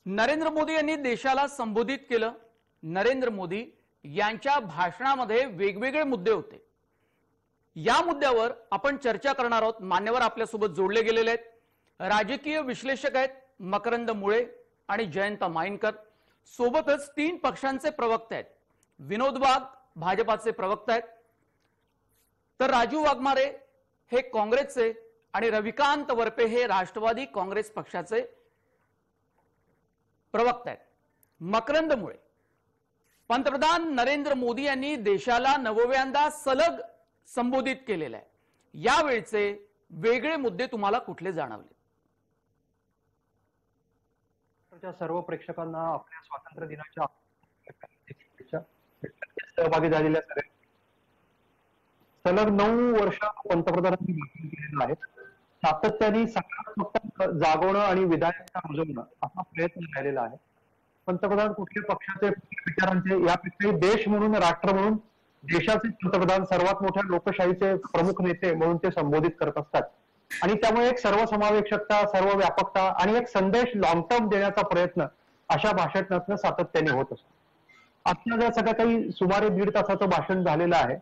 नरेंद्र मोदी यांनी देशाला संबोधित केलं। नरेंद्र मोदी यांच्या भाषणामध्ये वेगवेगळे मुद्दे होते। या मुद्द्यावर आपण चर्चा करणार आहोत। मान्यवर आपल्यासोबत जोडले गेलेले आहेत। राजकीय विश्लेषक आहेत मकरंद मुळे आणि जयंत माइनकर। सोबतच तीन पक्षांचे प्रवक्ते आहेत। विनोद वाघ भाजपाचे प्रवक्ते आहेत, तर राजू वाघमारे हे काँग्रेसचे आणि रविकांत वरपे हे राष्ट्रवादी काँग्रेस पक्षाचे प्रवक्ते आहेत। मकरंद मुळे, पंतप्रधान नरेंद्र मोदी यांनी देशाला नवव्यांदा सलग संबोधित केलेलं आहे। यावेळचे वेगळे मुद्दे तुम्हाला कुठले जाणवले? सर्व प्रेक्षकांना आपल्या स्वातंत्र्य दिनाच्या सहभागी झालेल्या सलग 9 वर्ष पंतप्रधानांनी भाषण केलेलं आहे। सातत्याने सकारात्मकता जागवणं आणि विधायकता रुजवणं असा प्रयत्न झालेला आहे। पंतप्रधान कुठल्या पक्षाचे विचारांचे, यापेक्षाही देश म्हणून, राष्ट्र म्हणून देशाचे पंतप्रधान, सर्वात मोठ्या लोकशाहीचे प्रमुख नेते म्हणून ते संबोधित करत असतात आणि त्यामुळे एक सर्वसमावेशकता, सर्वव्यापकता आणि एक संदेश लॉंग टर्म देण्याचा प्रयत्न अशा भाषणातून सातत्याने होत असतो। आता ज्या सगळं काही सुमारे 1.5 तासाचं भाषण झालेलं आहे,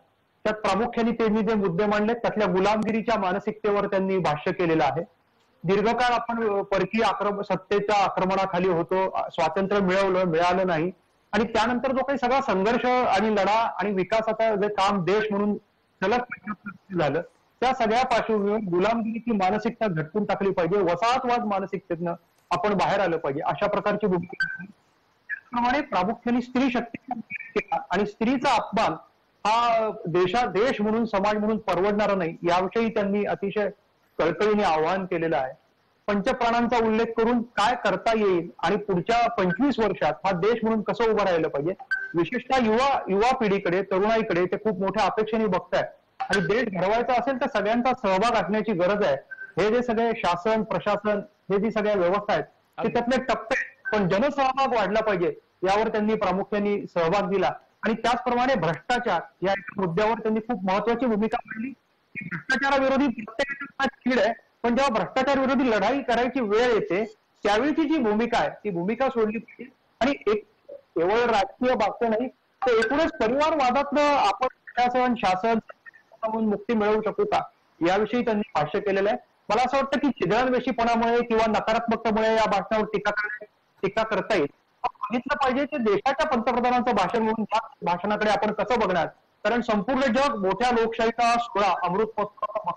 त्यात प्रामुख्याने त्यांनी जे मुद्दे मांडले त्यातल्या गुलामगिरीच्या मानसिकतेवर त्यांनी भाष्य केलेलं आहे। दीर्घकाळ आपण परकीय सत्तेच्या आक्रमणाखाली होतो, स्वातंत्र्य मिळालं नाही आणि त्यानंतर जो काही सगळा संघर्ष आणि लढा आणि विकासाचा जे काम देश म्हणून सलग झालं, त्या सगळ्या पार्श्वभूमीवर गुलामगिरीची मानसिकता झटकून टाकली पाहिजे, वसाहतवाद मानसिकतेतनं आपण बाहेर आलं पाहिजे, अशा प्रकारची भूमिका। त्याचप्रमाणे प्रामुख्याने स्त्री शक्ती आणि स्त्रीचा अपमान हा देश म्हणून, समाज म्हणून परवडणारा नाही, याविषयी त्यांनी अतिशय कळकळीने आवाहन केलेलं आहे। पंचप्राणांचा उल्लेख करून काय करता येईल आणि पुढच्या 25 वर्षात हा देश म्हणून कसं उभं राहिलं पाहिजे, विशेषतः युवा पिढीकडे, तरुणाईकडे ते खूप मोठ्या अपेक्षेने बघतायत आणि देश घडवायचा असेल तर सगळ्यांचा सहभाग असण्याची गरज आहे। हे जे सगळे शासन, प्रशासन, हे जी सगळ्या व्यवस्था आहेत ते त्यातले टप्पे, पण जनसहभाग वाढला पाहिजे यावर त्यांनी प्रामुख्याने सहभाग दिला। आणि त्याचप्रमाणे भ्रष्टाचार या एका मुद्द्यावर त्यांनी खूप महत्वाची भूमिका मांडली। भ्रष्टाचाराविरोधी प्रत्येकाचा छीड आहे, पण जेव्हा भ्रष्टाचार विरोधी लढाई करायची वेळ येते त्यावेळीची जी भूमिका आहे ती भूमिका सोडली पाहिजे। आणि एक केवळ राजकीय बाबत नाही, तर एकूणच परिवारवादातनं आपण शासन मुक्ती मिळवू शकू का, याविषयी त्यांनी भाष्य केलेलं आहे। मला असं वाटतं की छिद्रांवेशीपणामुळे किंवा नकारात्मकतेमुळे या भाषणावर टीका करता येईल। बघितलं पाहिजे ते देशाच्या पंतप्रधानांचं भाषण म्हणून या भाषणाकडे आपण कसं बघणार, कारण संपूर्ण जग मोठ्या लोकशाहीचा सोहळा अमृत महोत्सव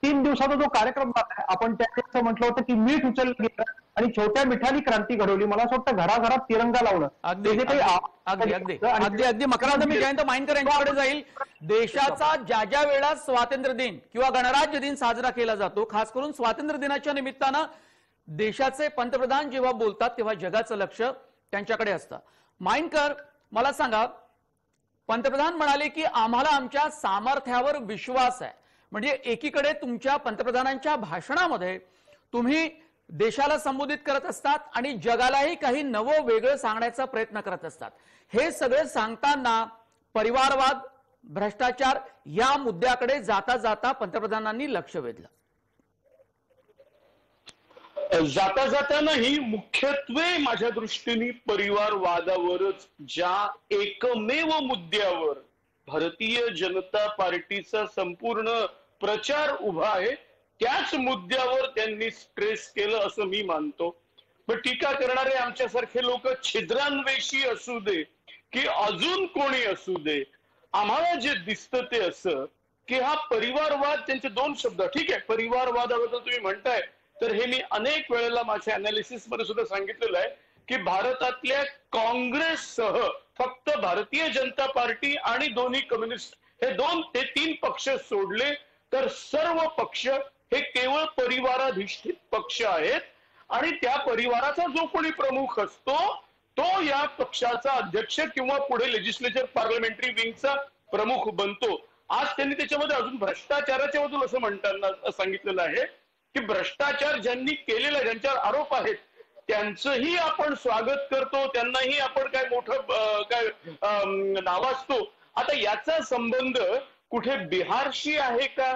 3 दिवसाचा जो कार्यक्रम आहे, आपण त्यावेळेस म्हटलं होतं की मीठ उचललं गेलं आणि छोट्या मिठाली क्रांती घडवली। मला असं वाटतं घराघरात तिरंगा लावणं अगदी मकरंद, मी जयंत माइनकर यांच्याकडे जाईल। देशाचा ज्या वेळा स्वातंत्र्य दिन किंवा गणराज्य दिन साजरा केला जातो, खास करून स्वातंत्र्य दिनाच्या निमित्तानं देशाचे पंतप्रधान जेव्हा बोलतात तेव्हा जगाचं लक्ष त्यांच्याकडे असतं। माइनकर, मला सांगा, पंतप्रधान म्हणाले की आम्हाला आमच्या सामर्थ्यावर विश्वास आहे, म्हणजे एकीकडे तुमच्या पंतप्रधानांच्या भाषणामध्ये तुम्ही देशाला संबोधित करत असतात आणि जगालाही काही नवं वेगळं सांगण्याचा प्रयत्न करत असतात। हे सगळे सांगताना परिवारवाद, भ्रष्टाचार या मुद्द्याकडे जाता जाता पंतप्रधानांनी लक्ष वेधलं। जाता जातानाही मुख्यत्वे माझ्या दृष्टीने परिवारवादावरच, ज्या एकमेव मुद्द्यावर भारतीय जनता पार्टीचा संपूर्ण प्रचार उभा आहे, त्याच मुद्द्यावर त्यांनी स्ट्रेस केलं असं मी मानतो। पण टीका करणारे आमच्यासारखे लोक छिद्रान्वेषी असू दे की अजून कोणी असू दे, आम्हाला जे दिसतं ते असं की हा परिवारवाद, त्यांचे 2 शब्द, ठीक आहे, परिवारवादाबद्दल तुम्ही म्हणताय तर हे मी अनेक वेळेला माझ्या अनालिसिस मध्ये सुद्धा सांगितलेलं आहे की भारतातल्या काँग्रेससह फक्त भारतीय जनता पार्टी आणि दोन्ही कम्युनिस्ट हे 2 ते 3 पक्ष सोडले तर सर्व पक्ष हे केवळ परिवाराधिष्ठित पक्ष आहेत आणि त्या परिवाराचा जो कोणी प्रमुख असतो तो या पक्षाचा अध्यक्ष किंवा पुढे लेजिस्लेचर पार्लमेंटरी विंगचा प्रमुख बनतो। आज त्यांनी त्याच्यामध्ये अजून भ्रष्टाचाराच्या बद्दल असं म्हणताना सांगितलेलं आहे की भ्रष्टाचार ज्यांनी केलेला, ज्यांच्यावर आरोप आहेत त्यांचंही आपण स्वागत करतो, त्यांनाही आपण काय मोठं काय नावाजतो। आता याचा संबंध कुठे बिहारशी आहे का?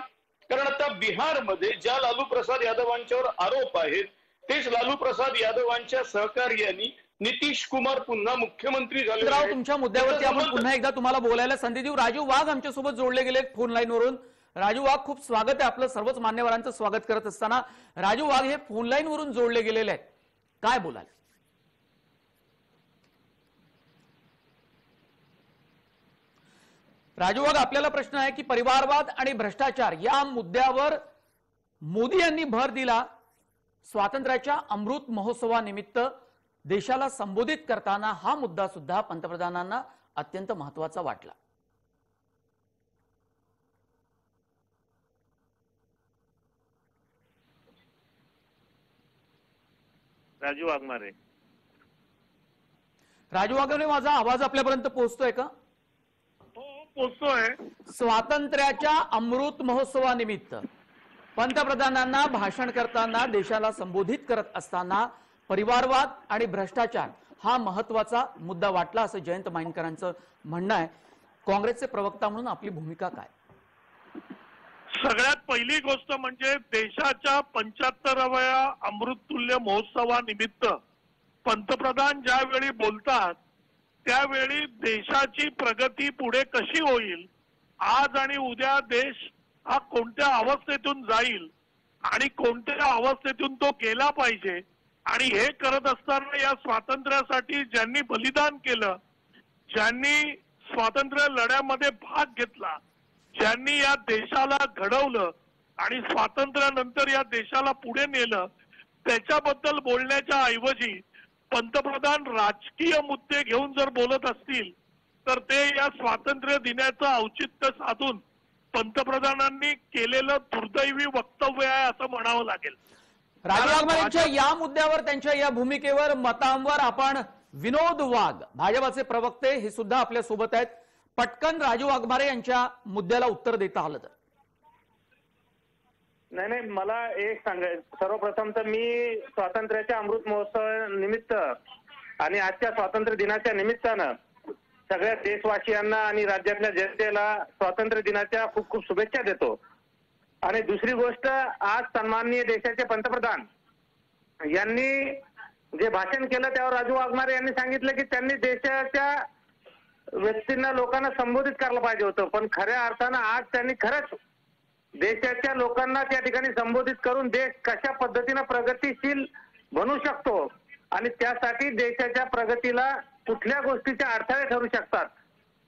कारण आता बिहारमध्ये ज्या लालू प्रसाद यादवांच्यावर आरोप आहेत तेच लालू प्रसाद यादवांच्या सहकार्याने नितीश कुमार पुन्हा मुख्यमंत्री झाले. राव, तुमच्या मुद्द्यावरती आपण पुन्हा एकदा तुम्हाला बोलायला संधी देऊ. राजू वाघ आमच्यासोबत जोडले गेले फोन लाईन वरून. राजू वाघ, खूप स्वागत आहे आपलं. सर्वच मान्यवरांचं स्वागत करत असताना राजू वाघ हे फोन लाईन वरून जोडले गेलेले आहेत, काय बोलाल? राजू वाघ, आपल्याला प्रश्न आहे की परिवारवाद आणि भ्रष्टाचार या मुद्द्यावर मोदी यांनी भर दिला. स्वातंत्र्याच्या अमृत महोत्सवानिमित्त देशाला संबोधित करताना हा मुद्दा सुद्धा पंतप्रधानांना अत्यंत महत्वाचा वाटला. राजू वाघमारे. राजू वाघमारे, माझा आवाज आपल्यापर्यंत पोहोचतोय का? हो, पोहोचतोय. स्वातंत्र्याच्या अमृत महोत्सवानिमित्त पंतप्रधानांना भाषण करताना, देशाला संबोधित करत असताना परिवारवाद आणि भ्रष्टाचार हा महत्वाचा मुद्दा वाटला, असं जयंत माइनकरांचं म्हणणं आहे. काँग्रेसचे प्रवक्ता म्हणून आपली भूमिका काय? सगळ्यात पहिली गोष्ट म्हणजे देशाच्या 75व्या अमृततुल्य महोत्सवानिमित्त पंतप्रधान ज्यावेळी बोलतात त्यावेळी देशाची प्रगती पुढे कशी होईल, आज आणि उद्या देश हा कोणत्या अवस्थेतून जाईल आणि कोणत्या अवस्थेतून तो गेला पाहिजे, आणि हे करत असताना या स्वातंत्र्यासाठी ज्यांनी बलिदान केलं, ज्यांनी स्वातंत्र्य लढ्यामध्ये भाग घेतला, ज्यांनी या देशाला घडवलं आणि स्वातंत्र्यानंतर या देशाला पुढे नेलं, त्याच्याबद्दल बोलण्याच्या ऐवजी पंतप्रधान राजकीय मुद्दे घेऊन जर बोलत असतील तर ते या स्वातंत्र्य दिनाचं औचित्य साधून पंतप्रधानांनी केलेलं दुर्दैवी वक्तव्य आहे असं म्हणावं लागेल. राजू वाघमारेंच्या या मुद्द्यावर, त्यांच्या या भूमिकेवर, मतांवर आपण विनोद वाघ, भाजपाचे प्रवक्ते, हे सुद्धा आपल्या सोबत आहेत. पटकन राजू वाघमारे यांच्या मुद्द्याला उत्तर देता आलं तर. नाही, मला एक सांगायचं, सर्वप्रथम तर मी स्वातंत्र्याच्या अमृत महोत्सव निमित्त आणि आजच्या स्वातंत्र्य दिनाच्या निमित्तानं सगळ्या देशवासियांना आणि राज्यातल्या जनतेला स्वातंत्र्य दिनाच्या खूप खूप शुभेच्छा देतो. आणि दुसरी गोष्ट, आज सन्माननीय देशाचे पंतप्रधान यांनी जे भाषण केलं त्यावर राजू वाघमारे यांनी सांगितलं की त्यांनी देशाच्या व्यक्तींना, लोकांना संबोधित करायला पाहिजे होतं, पण खऱ्या अर्थानं आज त्यांनी खरंच देशाच्या लोकांना त्या ठिकाणी संबोधित करून देश कशा पद्धतीनं प्रगतिशील बनू शकतो आणि त्यासाठी देशाच्या प्रगतीला कुठल्या गोष्टीचे अडथळे ठरू शकतात,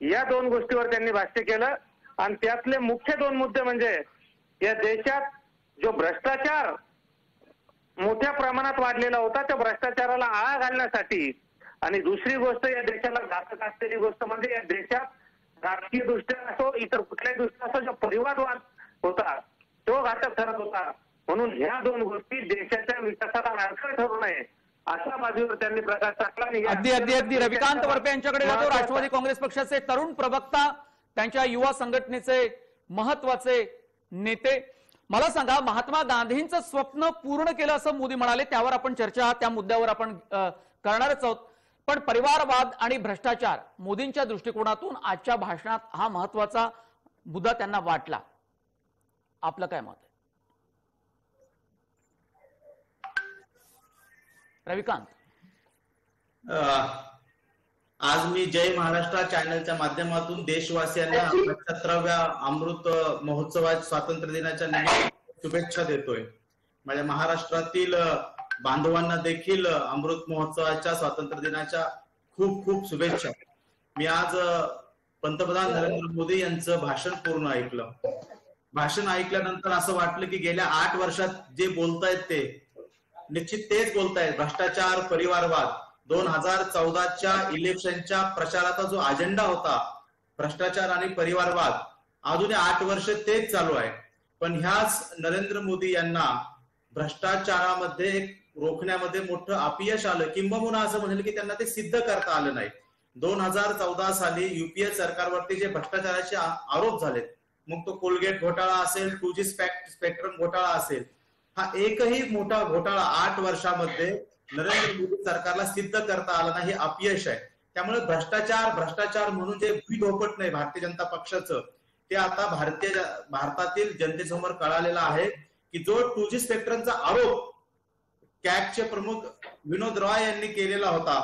या दोन गोष्टीवर त्यांनी भाष्य केलं. आणि त्यातले मुख्य दोन मुद्दे म्हणजे या देशात जो भ्रष्टाचार मोठ्या प्रमाणात वाढलेला होता त्या भ्रष्टाचाराला आळा घालण्यासाठी, आणि दुसरी गोष्ट या देशाला घातक असलेली गोष्ट म्हणजे या देशात राजकीय दृष्ट्या असो इतर कुठल्याही दृष्ट्या असो जो परिवारवाद होता तो घातक ठरत होता. म्हणून ह्या दोन गोष्टी देशाच्या विकासाला अडथळे ठरू नये अशा बाजूवर त्यांनी प्रकाश टाकला. अगदी रविकांत वरपे यांच्याकडे जातो. राष्ट्रवादी काँग्रेस पक्षाचे तरुण प्रवक्ता, त्यांच्या युवा संघटनेचे महत्वाचे नेते. मला सांगा, महात्मा गांधींचं स्वप्न पूर्ण केलं असं मोदी म्हणाले, त्यावर आपण चर्चा, त्या मुद्द्यावर आपण करणारच आहोत. पण परिवारवाद आणि भ्रष्टाचार मोदींच्या दृष्टिकोनातून आजच्या भाषणात हा महत्वाचा मुद्दा त्यांना वाटला. आपलं काय मत आहे रविकांत? आज मी जय महाराष्ट्र चॅनलच्या माध्यमातून देशवासियांना 75व्या अमृत महोत्सवात स्वातंत्र्य दिनाच्या निमित्त शुभेच्छा देतोय. माझ्या महाराष्ट्रातील बांधवांना देखील अमृत महोत्सवाच्या स्वातंत्र्य दिनाच्या खूप खूप शुभेच्छा. मी आज पंतप्रधान नरेंद्र मोदी यांचं भाषण पूर्ण ऐकलं. भाषण ऐकल्यानंतर असं वाटलं की गेल्या 8 वर्षात जे बोलतायत ते निश्चित तेच बोलतायत. भ्रष्टाचार, परिवारवाद, 2014च्या इलेक्शनच्या प्रचाराचा जो अजेंडा होता भ्रष्टाचार आणि परिवारवाद, अजून 8 वर्ष तेच चालू आहे. पण ह्याच नरेंद्र मोदी यांना भ्रष्टाचारामध्ये रोखण्यामध्ये मोठं अपयश आलं, किंबहुना असं म्हणेल की त्यांना ते सिद्ध करता आलं नाही. 2014 साली युपीए सरकारवरती जे भ्रष्टाचाराचे आरोप झालेत, मग तो कोलगेट घोटाळा असेल, 2G स्पेक्ट्रम घोटाळा असेल, हा एकही मोठा घोटाळा 8 वर्षामध्ये नरेंद्र मोदी सरकारला सिद्ध करता आला नाही, हे अपयश आहे. त्यामुळे भ्रष्टाचार म्हणून जे धोपट नाही भारतीय जनता पक्षाचं, ते आता भारतातील जनतेसमोर कळालेलं आहे की जो 2G स्पेक्ट्रमचा आरोप कॅगचे प्रमुख विनोद रॉय यांनी केलेला होता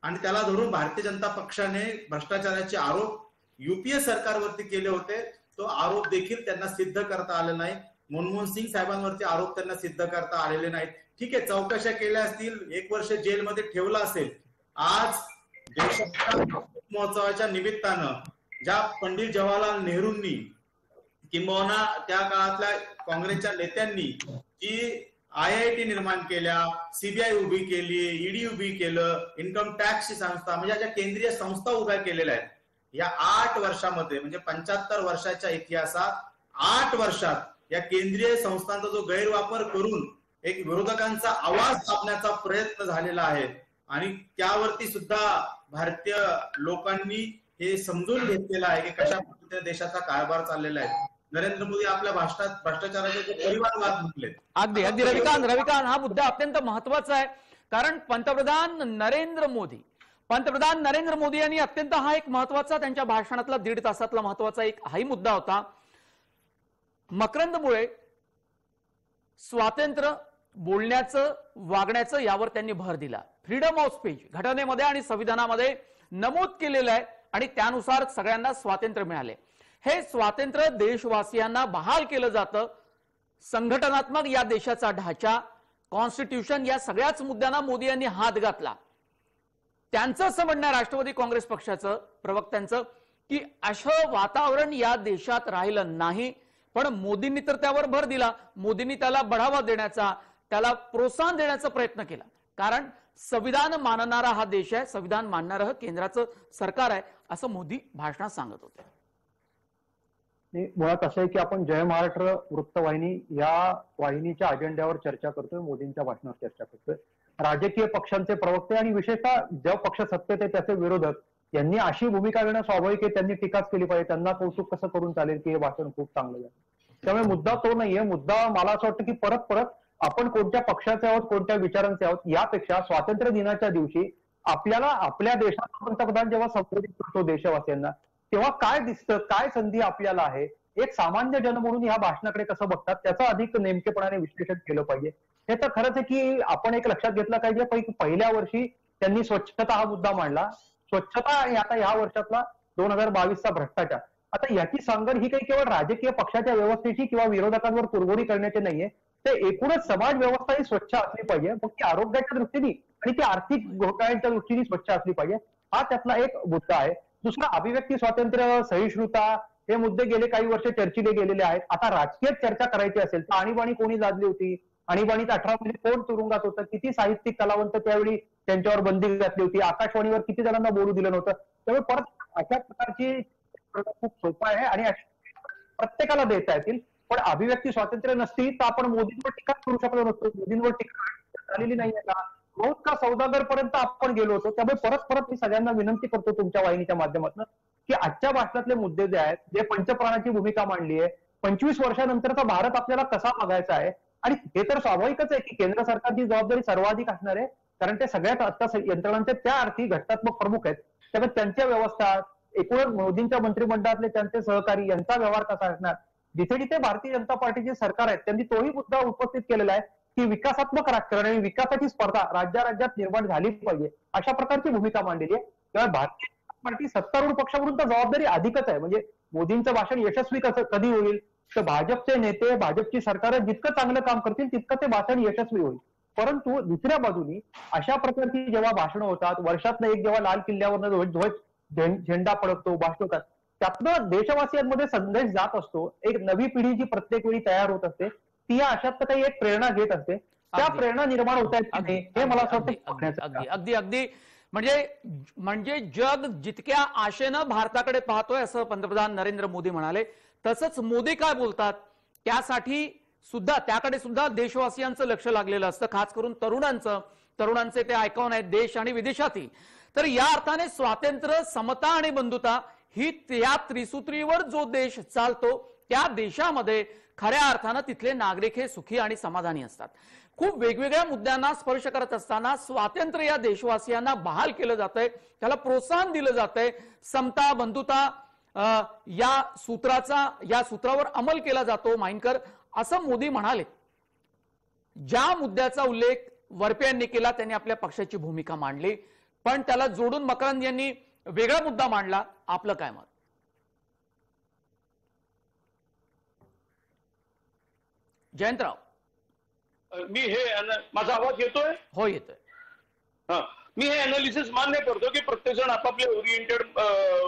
आणि त्याला धरून भारतीय जनता पक्षाने भ्रष्टाचाराचे आरोप युपीए सरकारवरती केले होते. तो आरोप देखील त्यांना सिद्ध करता आला नाही. मनमोहन सिंग साहेबांवरती आरोप त्यांना सिद्ध करता आलेले नाहीत. ठीक आहे, चौकशा केल्या असतील, 1 वर्ष जेलमध्ये ठेवलं असेल. आज देशाच्या महोत्सवाच्या निमित्तानं ज्या पंडित जवाहरलाल नेहरूंनी किंबहुना त्या काळातल्या काँग्रेसच्या नेत्यांनी जी IIT निर्माण केल्या, CBI उभी केली, ईडी उभी केलं, इन्कम टॅक्सची संस्था, म्हणजे अशा केंद्रीय संस्था उभ्या केलेल्या आहेत. या 8 वर्षामध्ये म्हणजे 75 वर्षाच्या इतिहासात 8 वर्षात या केंद्रीय संस्थांचा जो गैरवापर करून एक विरोधकांचा आवाज दाबण्याचा प्रयत्न झालेला आहे आणि त्यावरती सुद्धा भारतीय लोकांनी हे समजून घेतलेलं आहे की कशा पद्धतीने देशाचा कारभार चाललेला आहे. नरेंद्र मोदी आपल्या भाषणात भ्रष्टाचाराचे जे परिवारवाद म्हटले. अगदी अगदी रविकांत, हा मुद्दा अत्यंत महत्वाचा आहे. कारण पंतप्रधान नरेंद्र मोदी यांनी अत्यंत हा एक महत्वाचा त्यांच्या भाषणातला 1.5 तासातला महत्वाचा एक हाही मुद्दा होता. मकरंदमुळे स्वातंत्र्य बोलण्याचं, वागण्याचं यावर त्यांनी भर दिला. फ्रीडम ऑफ स्पीच घटनेमध्ये आणि संविधानामध्ये नमूद केलेलं आहे आणि त्यानुसार सगळ्यांना स्वातंत्र्य मिळाले. हे स्वातंत्र्य देशवासियांना बहाल केलं जातं. संघटनात्मक या देशाचा ढाचा, कॉन्स्टिट्यूशन या सगळ्याच मुद्द्यांना मोदी यांनी हात घातला. त्यांचं असं म्हणणं आहे, राष्ट्रवादी काँग्रेस पक्षाचं प्रवक्त्यांचं, की असं वातावरण या देशात राहिलं नाही. पण मोदींनी तर त्यावर भर दिला. मोदींनी त्याला बढावा देण्याचा, त्याला प्रोत्साहन देण्याचा प्रयत्न केला. कारण संविधान मानणारा हा देश आहे, संविधान मानणारं केंद्राचं सरकार आहे, असं मोदी भाषणात सांगत होते. मुळात असं आहे की आपण जय महाराष्ट्र वृत्तवाहिनी या वाहिनीच्या अजेंड्यावर चर्चा करतोय, मोदींच्या भाषणावर चर्चा करतोय. राजकीय पक्षांचे प्रवक्ते आणि विशेषतः ज्या पक्ष सत्तेत आहे त्याचे विरोधक यांनी अशी भूमिका घेणं स्वाभाविक आहे. त्यांनी टीकाच केली पाहिजे. त्यांना कौतुक कसं करून चालेल की हे भाषण खूप चांगलं आहे. त्यामुळे मुद्दा तो नाहीये. मुद्दा मला असं वाटतं की परत आपण कोणत्या पक्षाचे आहोत, कोणत्या विचारांचे आहोत, यापेक्षा स्वातंत्र्य दिनाच्या दिवशी आपल्याला आपल्या देशाचा पंतप्रधान जेव्हा संबोधित करतो देशवासियांना, तेव्हा काय दिसतं, काय संधी आपल्याला आहे, एक सामान्य जन म्हणून ह्या भाषणाकडे कसं बघतात त्याचं अधिक नेमकेपणाने विश्लेषण केलं पाहिजे. हे तर खरंच आहे की आपण एक लक्षात घेतलं पाहिजे. पहिल्या वर्षी त्यांनी स्वच्छता हा मुद्दा मांडला. स्वच्छता आणि आता ह्या वर्षातला 2022चा भ्रष्टाचार. आता याची सांगड ही काही केवळ राजकीय पक्षाच्या व्यवस्थेची किंवा विरोधकांवर कुरघोडी करण्याची नाहीये. ते एकूणच समाज व्यवस्था ही स्वच्छ असली पाहिजे. मग ती आरोग्याच्या दृष्टीने आणि ती आर्थिक घोटाळ्यांच्या दृष्टीने स्वच्छ असली पाहिजे. हा त्यातला एक मुद्दा आहे. दुसरा, अभिव्यक्ती स्वातंत्र्य, सहिष्णुता, हे मुद्दे गेले काही वर्ष चर्चिले गेलेले आहेत. आता राजकीय चर्चा करायची असेल तर आणीबाणी कोणी लादली होती, आणीबाणीत 18 मध्ये कोण तुरुंगात होतं, किती साहित्यिक कलावंत त्यावेळी त्यांच्यावर बंदी घातली होती, आकाशवाणीवर किती जणांना बोलू दिलं नव्हतं. त्यामुळे परत अशा प्रकारची खूप सोपं आहे आणि प्रत्येकाला देता येतील. पण अभिव्यक्ती स्वातंत्र्य नसती तर आपण मोदींवर टीका करू शकलो नसतो. मोदींवर टीका झालेली नाहीये का? बहुत का सौदागर पर्यंत आपण गेलो होतो. त्यामुळे परत मी सगळ्यांना विनंती करतो तुमच्या वाहिनीच्या माध्यमातून की आजच्या भाषणातले मुद्दे जे आहेत, जे पंचप्राणाची भूमिका मांडली आहे, 25 वर्षानंतरचा भारत आपल्याला कसा बघायचा आहे, आणि हे तर स्वाभाविकच आहे की केंद्र सरकारची जबाबदारी सर्वाधिक असणार आहे. कारण ते सगळ्यात आता यंत्रणांचे त्या अर्थी घटनात्मक प्रमुख आहेत. त्यामुळे त्यांच्या व्यवस्था, एकूणच मोदींच्या मंत्रिमंडळातले त्यांचे सहकारी यांचा व्यवहार कसा असणार. जिथे जिथे भारतीय जनता पार्टीचे सरकार आहेत त्यांनी तोही मुद्दा उपस्थित केलेला आहे की विकासात्मक राजकारण आणि विकासाची स्पर्धा राज्यात निर्माण झाली पाहिजे, अशा प्रकारची भूमिका मांडलेली आहे. तेव्हा भारतीय जनता पार्टी सत्तारूढ पक्षाकडून तर जबाबदारी अधिकच आहे. म्हणजे मोदींचं भाषण यशस्वी कधी होईल तर भाजपचे नेते, भाजपची सरकार जितकं चांगलं काम करतील तितकं ते भाषण यशस्वी होईल. परंतु दुसऱ्या बाजूनी अशा प्रकारची जेव्हा भाषणं होतात, वर्षातनं एक जेव्हा लाल किल्ल्यावरनं ध्वज झेंडा फडकतो, भाषण होतात, त्यातनं देशवासियांमध्ये संदेश जात असतो. एक नवी पिढी जी प्रत्येक वेळी तयार होत असते ती या अशात काही एक प्रेरणा घेत असते. त्या प्रेरणा निर्माण होत आहेत हे मला असं वाटतं. अगदी म्हणजे जग जितक्या आशेनं भारताकडे पाहतोय असं पंतप्रधान नरेंद्र मोदी म्हणाले. तसंच मोदी काय बोलतात त्यासाठी सुद्धा, त्याकडे सुद्धा देशवासियांचं लक्ष लागलेलं असतं, खास करून तरुणांचे ते आयकॉन आहेत देश आणि विदेशातही. तर या अर्थाने स्वातंत्र्य, समता आणि बंधुता ही त्या त्रिसूत्रीवर जो देश चालतो त्या देशामध्ये खऱ्या अर्थानं तिथले नागरिक हे सुखी आणि समाधानी असतात. खूप वेगवेगळ्या मुद्द्यांना स्पर्श करत असताना स्वातंत्र्य या देशवासियांना बहाल केलं जातंय, त्याला प्रोत्साहन दिलं जातंय. समता, बंधुता या सूत्रावर अंमल केला जातो. माइनकर असं मोदी म्हणाले. ज्या मुद्द्याचा उल्लेख वरपे यांनी केला, त्यांनी आपल्या पक्षाची भूमिका मांडली, पण त्याला जोडून मकरंद यांनी वेगळा मुद्दा मांडला. आपलं काय मत? जयंतराव, माझा आवाज येतोय? हो येतोय. मी हे अनालिसिस मान्य करतो की प्रत्येक जण आपापले ओरिएंटेड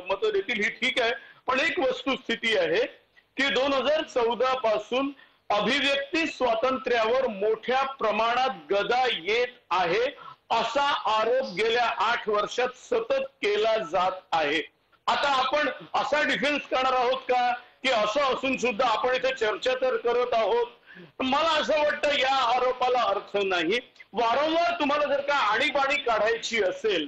मतं देतील, ही ठीक आहे. पण एक वस्तुस्थिती आहे की 2014 पासून अभिव्यक्ती स्वातंत्र्यावर मोठ्या प्रमाणात गदा येत आहे असा आरोप गेल्या 8 वर्षात सतत केला जात आहे. आता आपण असा डिफेन्स करणार आहोत का की असं असून सुद्धा आपण इथे चर्चा तर करत आहोत? मला असं वाटतं या आरोपाला अर्थ नाही. वारंवार तुम्हाला जर का आणीबाणी काढायची असेल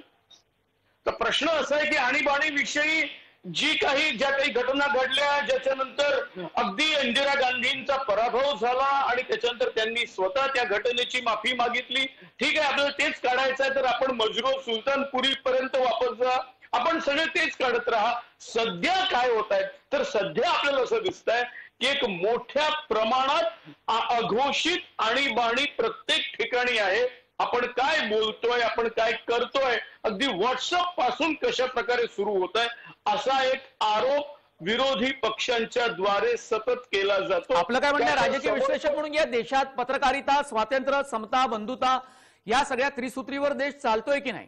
तर प्रश्न असा आहे की आणीबाणी विषयी ज्या काही घटना घडल्या, ज्याच्यानंतर अगदी इंदिरा गांधींचा पराभव झाला आणि त्याच्यानंतर त्यांनी स्वतः त्या घटनेची माफी मागितली. ठीक आहे, आपल्याला तेच काढायचं आहे तर आपण मजरो सुलतानपुरी पर्यंत वापस जा, आपण सगळे तेच काढत राहा. सध्या काय होत आहे तर सध्या आपल्याला असं दिसतंय की एक मोठ्या प्रमाणात अघोषित आणीबाणी प्रत्येक ठिकाणी आहे. आपण काय बोलतोय, आपण काय करतोय, अगदी व्हॉट्सअप पासून कशा प्रकारे सुरू होत आहे असा एक आरोप विरोधी पक्षांच्या द्वारे सतत केला जातो. आपलं काय म्हणणं, राजकीय विश्लेषक म्हणून या देशात पत्रकारिता, स्वातंत्र्य, समता, बंधुता या सगळ्या त्रिसूत्रीवर देश चालतोय की नाही?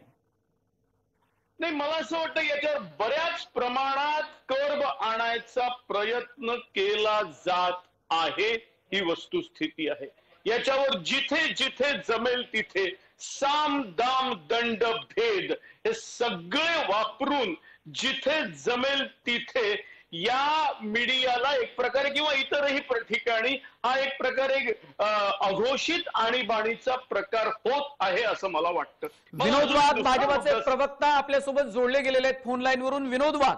नाही, मला असं वाटतं याच्यावर बऱ्याच प्रमाणात कर्ब आणायचा प्रयत्न केला जात आहे, ही वस्तुस्थिती आहे. याच्यावर जिथे जिथे जमेल तिथे साम दाम दंड भेद हे सगळे वापरून जिथे जमेल तिथे या मीडियाला एक प्रकारे किंवा इतरही ठिकाणी हा एक प्रकारे अघोषित आणीबाणीचा प्रकार होत आहे असं मला वाटतं. विनोद वाघ भाजपचे प्रवक्ता आपल्यासोबत जोडले गेलेले आहेत फोन लाईन वरून. विनोद वाघ,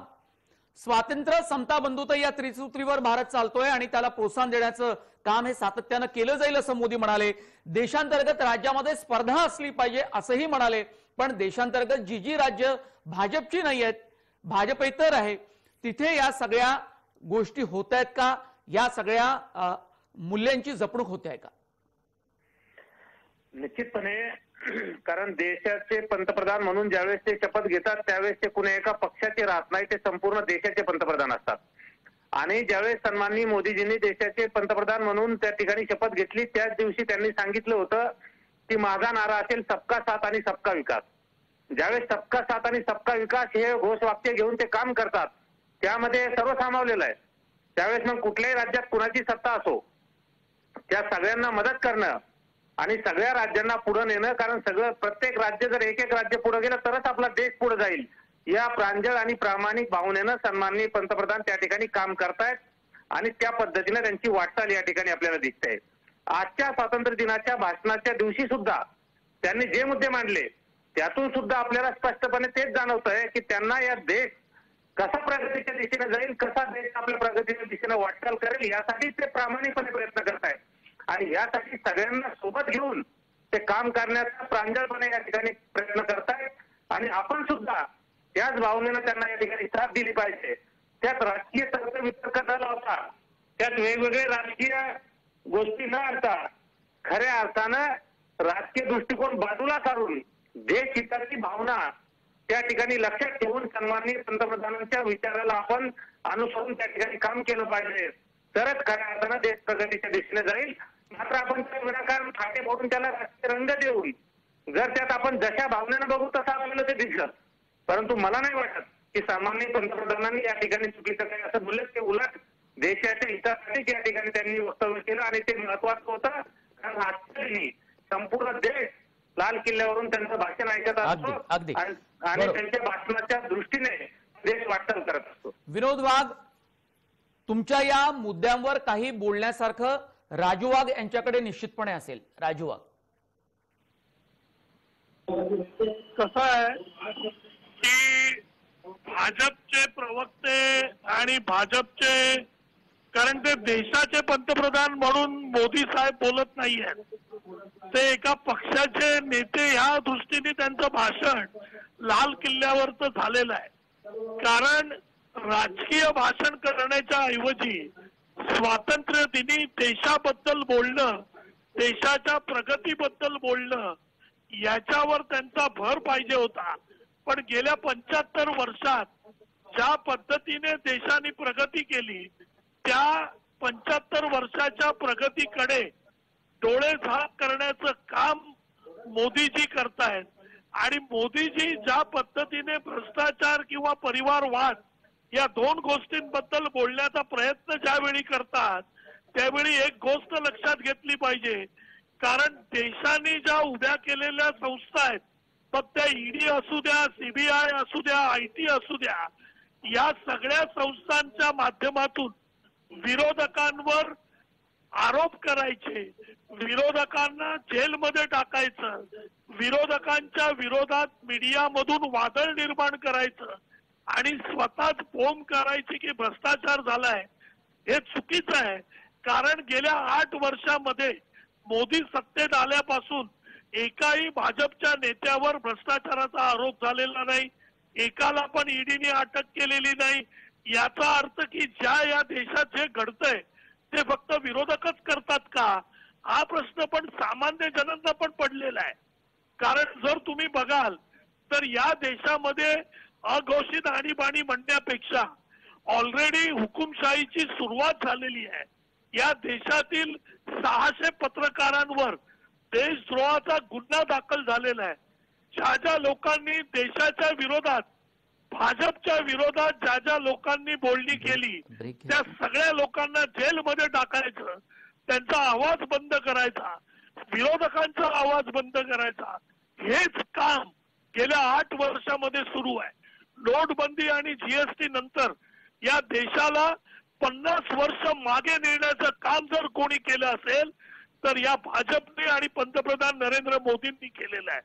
स्वातंत्र्य, समता, बंधुता या त्रिसूत्रीवर भारत चालतोय आणि त्याला प्रोत्साहन देण्याचं काम हे सातत्यानं केलं जाईल असं मोदी म्हणाले. देशांतर्गत राज्यामध्ये स्पर्धा असली पाहिजे असंही म्हणाले. पण देशांतर्गत जी राज्य भाजपची नाही आहेत, भाजपेतर आहे, तिथे या सगळ्या गोष्टी होत आहेत का? या सगळ्या मूल्यांची जपणूक होते आहे का? निश्चितपणे, कारण देशाचे पंतप्रधान म्हणून ज्यावेळेस ते शपथ घेतात त्यावेळेस ते कुण्या एका पक्षाचे राहत नाही, ते संपूर्ण देशाचे पंतप्रधान असतात. आणि ज्यावेळेस सन्माननीय मोदीजींनी देशाचे पंतप्रधान म्हणून त्या ठिकाणी शपथ घेतली त्याच दिवशी त्यांनी सांगितलं होतं की माझा नारा असेल सबका साथ आणि सबका विकास. ज्यावेळेस सबका साथ आणि सबका विकास हे घोषवाक्य घेऊन ते काम करतात त्यामध्ये सर्व सामावलेलं आहे. त्यावेळेस मग कुठल्याही राज्यात कुणाची सत्ता असो त्या सगळ्यांना मदत करणं आणि सगळ्या राज्यांना पुढे नेणं, कारण प्रत्येक राज्य जर एक एक राज्य पुढे गेलं तरच आपला देश पुढे जाईल, या प्रांजळ आणि प्रामाणिक भावनेनं सन्माननीय पंतप्रधान त्या ठिकाणी काम करतायत आणि त्या पद्धतीने त्यांची वाटचाल या ठिकाणी आपल्याला दिसते. आजच्या स्वातंत्र्य दिनाच्या भाषणाच्या दिवशी सुद्धा त्यांनी जे मुद्दे मांडले त्यातून सुद्धा आपल्याला स्पष्टपणे तेच जाणवतंय की त्यांना या देश कसा प्रगतीच्या दिशेने जाईल, कसा देश आपल्या प्रगतीच्या दिशेने वाटचाल करेल यासाठी ते प्रामाणिकपणे प्रयत्न करतायत. आणि यासाठी सगळ्यांना सोबत घेऊन ते काम करण्याचा प्रांजळपणे या ठिकाणी प्रयत्न करतायत. आणि आपण सुद्धा त्याच भावनेनं त्यांना या ठिकाणी साथ दिली पाहिजे. त्यात राजकीय तर्कवितर्क न लावता, त्यात वेगवेगळे राजकीय गोष्टी न आणता खऱ्या अर्थानं राजकीय दृष्टिकोन बाजूला सारून देश हिताची भावना त्या ठिकाणी लक्षात ठेवून सन्माननीय पंतप्रधानांच्या विचाराला आपण अनुसरून त्या ठिकाणी काम केलं पाहिजे, तरच खऱ्या अर्थानं देश प्रगतीच्या दिशेने जाईल. मात्र आपण त्या विनाकारण फाटे फोडून त्याला राजकीय रंग देऊन जर त्यात आपण जशा भावनेनं बघू तसं आपल्याला ते दिसलं. परंतु मला नाही वाटत की सामान्य पंतप्रधानांनी या ठिकाणी चुकीचं काही असं बोललं. ते उलट देशाच्या हितासाठीच या ठिकाणी त्यांनी वक्तव्य केलं आणि ते महत्वाचं होतं. कारण आजही संपूर्ण देश लाल किल्ल्यावरून त्यांचं भाषण ऐकत असतो आणि त्यांच्या भाषणाच्या दृष्टीने देश वाटचाल करत असतो. विनोद वाघ, तुमच्या या मुद्द्यांवर काही बोलण्यासारखं राजू वाघ यांच्याकडे निश्चितपणे असेल. राजू वाघ, कसं आहे की भाजपचे प्रवक्ते आणि भाजपचे, कारण ते देशाचे पंतप्रधान म्हणून मोदी साहेब बोलत नाहीये, ते एका पक्षाचे नेते ह्या दृष्टीने त्यांचं भाषण लाल किल्ल्यावरच झालेलं आहे. कारण राजकीय भाषण करण्याच्या ऐवजी स्वातंत्र्य दिनी देशाबद्दल बोलणं, देशाच्या प्रगतीबद्दल बोलणं याच्यावर त्यांचा भर पाहिजे होता. पण गेल्या 75 वर्षात ज्या पद्धतीने देशाने प्रगती केली त्या 75 वर्षाच्या प्रगतीकडे डोळे झाक करण्याचं काम मोदीजी करतायत. आणि मोदीजी ज्या पद्धतीने भ्रष्टाचार किंवा परिवारवाद या दोन गोष्टींबद्दल बोलण्याचा प्रयत्न ज्यावेळी करतात त्यावेळी एक गोष्ट लक्षात घेतली पाहिजे. कारण देशाने ज्या उभ्या केलेल्या संस्था आहेत मग त्या ईडी असू द्या, सीबीआय असू द्या, IT असू द्या, या सगळ्या संस्थांच्या माध्यमातून विरोधकांवर आरोप करायचे, विरोधकांना जेलमध्ये टाकायचं, विरोधकांच्या विरोधात मीडियामधून वादळ निर्माण करायचं आणि स्वतःच बोंब करायची की भ्रष्टाचार झालाय, हे चुकीचं आहे. कारण गेल्या 8 वर्षामध्ये मोदी सत्तेत आल्यापासून एकाही भाजपच्या नेत्यावर भ्रष्टाचाराचा आरोप झालेला नाही, एकाला पण ईडीने अटक केलेली नाही. याचा अर्थ की ज्या या देशात जे घडतंय ते फक्त विरोधकच करतात का, हा प्रश्न पण सामान्य जनांना पण पडलेला आहे. कारण जर तुम्ही बघाल तर या देशामध्ये अघोषित आणीबाणी म्हणण्यापेक्षा ऑलरेडी हुकुमशाहीची सुरुवात झालेली आहे. या देशातील 600 पत्रकारांवर देशद्रोहाचा गुन्हा दाखल झालेला आहे. ज्या लोकांनी देशाच्या विरोधात, भाजपच्या विरोधात ज्या लोकांनी बोलणी केली त्या सगळ्या लोकांना जेलमध्ये टाकायचं, त्यांचा आवाज बंद करायचा, विरोधकांचा आवाज बंद करायचा, हेच काम गेल्या 8 वर्षामध्ये सुरू आहे. नोटबंदी आणि GST नंतर या देशाला 50 वर्ष मागे नेण्याचं काम जर कोणी केलं असेल तर या भाजपने आणि पंतप्रधान नरेंद्र मोदींनी केलेलं आहे.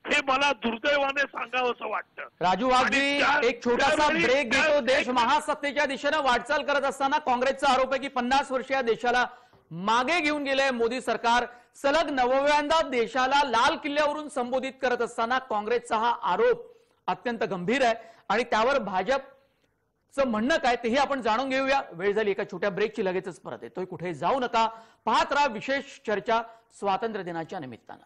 हे मला दुर्दैवाने सांगावं असं वाटतं. राजू वाघजी, एक छोटासा ब्रेक घेतो. देश महासत्तेच्या दिशेनं वाटचाल करत असताना काँग्रेसचा आरोप आहे की 50 वर्ष या देशाला मागे घेऊन गेलंय मोदी सरकार. सलग 9व्यांदा देशाला लाल किल्ल्यावरून संबोधित करत असताना काँग्रेसचा हा आरोप अत्यंत गंभीर आहे आणि त्यावर भाजपचं म्हणणं काय तेही आपण जाणून घेऊया. वेळ झाली एका छोट्या ब्रेकची, लगेचच परत येतोय. कुठे जाऊ नका, पाहत राहा विशेष चर्चा स्वातंत्र्य दिनाच्या निमित्तानं.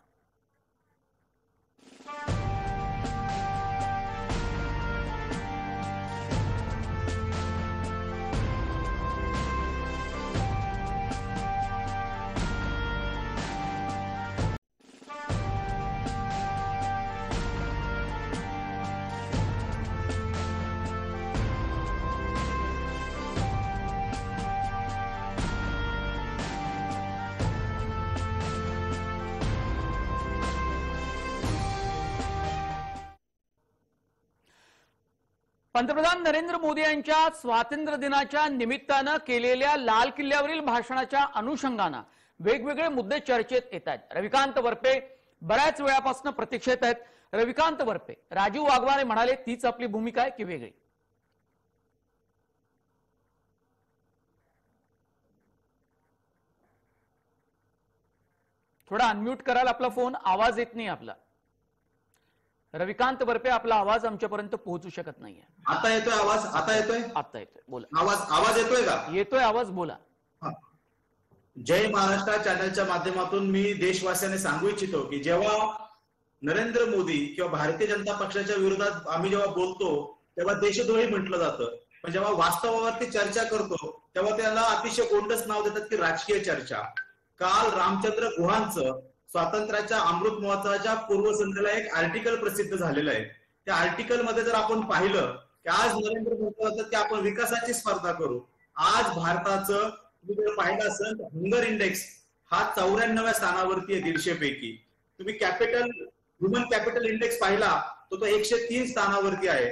पंतप्रधान नरेंद्र मोदी यांच्या स्वातंत्र्य दिनाच्या निमित्तानं केलेल्या लाल किल्ल्यावरील भाषणाच्या अनुषंगानं वेगवेगळे मुद्दे चर्चेत येत आहेत. रविकांत वरपे बऱ्याच वेळापासून प्रतीक्षेत आहेत. रविकांत वरपे, राजू वाघमारे म्हणाले तीच आपली भूमिका आहे की वेगळी? थोडा अनम्यूट कराल आपला फोन, आवाज येत नाही आपला. रविकांत वरपे, आपला आवाज आमच्यापर्यंत पोहोचू शकत नाहीये. आता येतोय आवाज? आता येतोय? आता येतोय, बोला. आवाज येतोय का? येतोय आवाज, बोला. जय महाराष्ट्र चॅनलच्या माध्यमातून मी देशवासियांना सांगू इच्छितो की जेव्हा नरेंद्र मोदी किंवा भारतीय जनता पक्षाच्या विरोधात आम्ही जेव्हा बोलतो तेव्हा देशद्रोही म्हटलं जातं, पण जेव्हा वास्तवावरती चर्चा करतो तेव्हा त्याला अतिशय गोंडस नाव देतात की राजकीय चर्चा. काल रामचंद्र गुहांचं स्वातंत्र्याच्या अमृत महोत्सवाच्या पूर्वसंध्येला एक आर्टिकल प्रसिद्ध झालेलं आहे. त्या आर्टिकल मध्ये जर आपण पाहिलं की आज नरेंद्र मोदी म्हणतात की आपण विकासाची स्पर्धा करू. आज भारताचं तुम्ही जर पाहिलं असेल तर हंगर इंडेक्स हा 94व्या स्थानावरती आहे 150 पैकी. तुम्ही ह्युमन कॅपिटल इंडेक्स पाहिला तो 103 स्थानावरती आहे.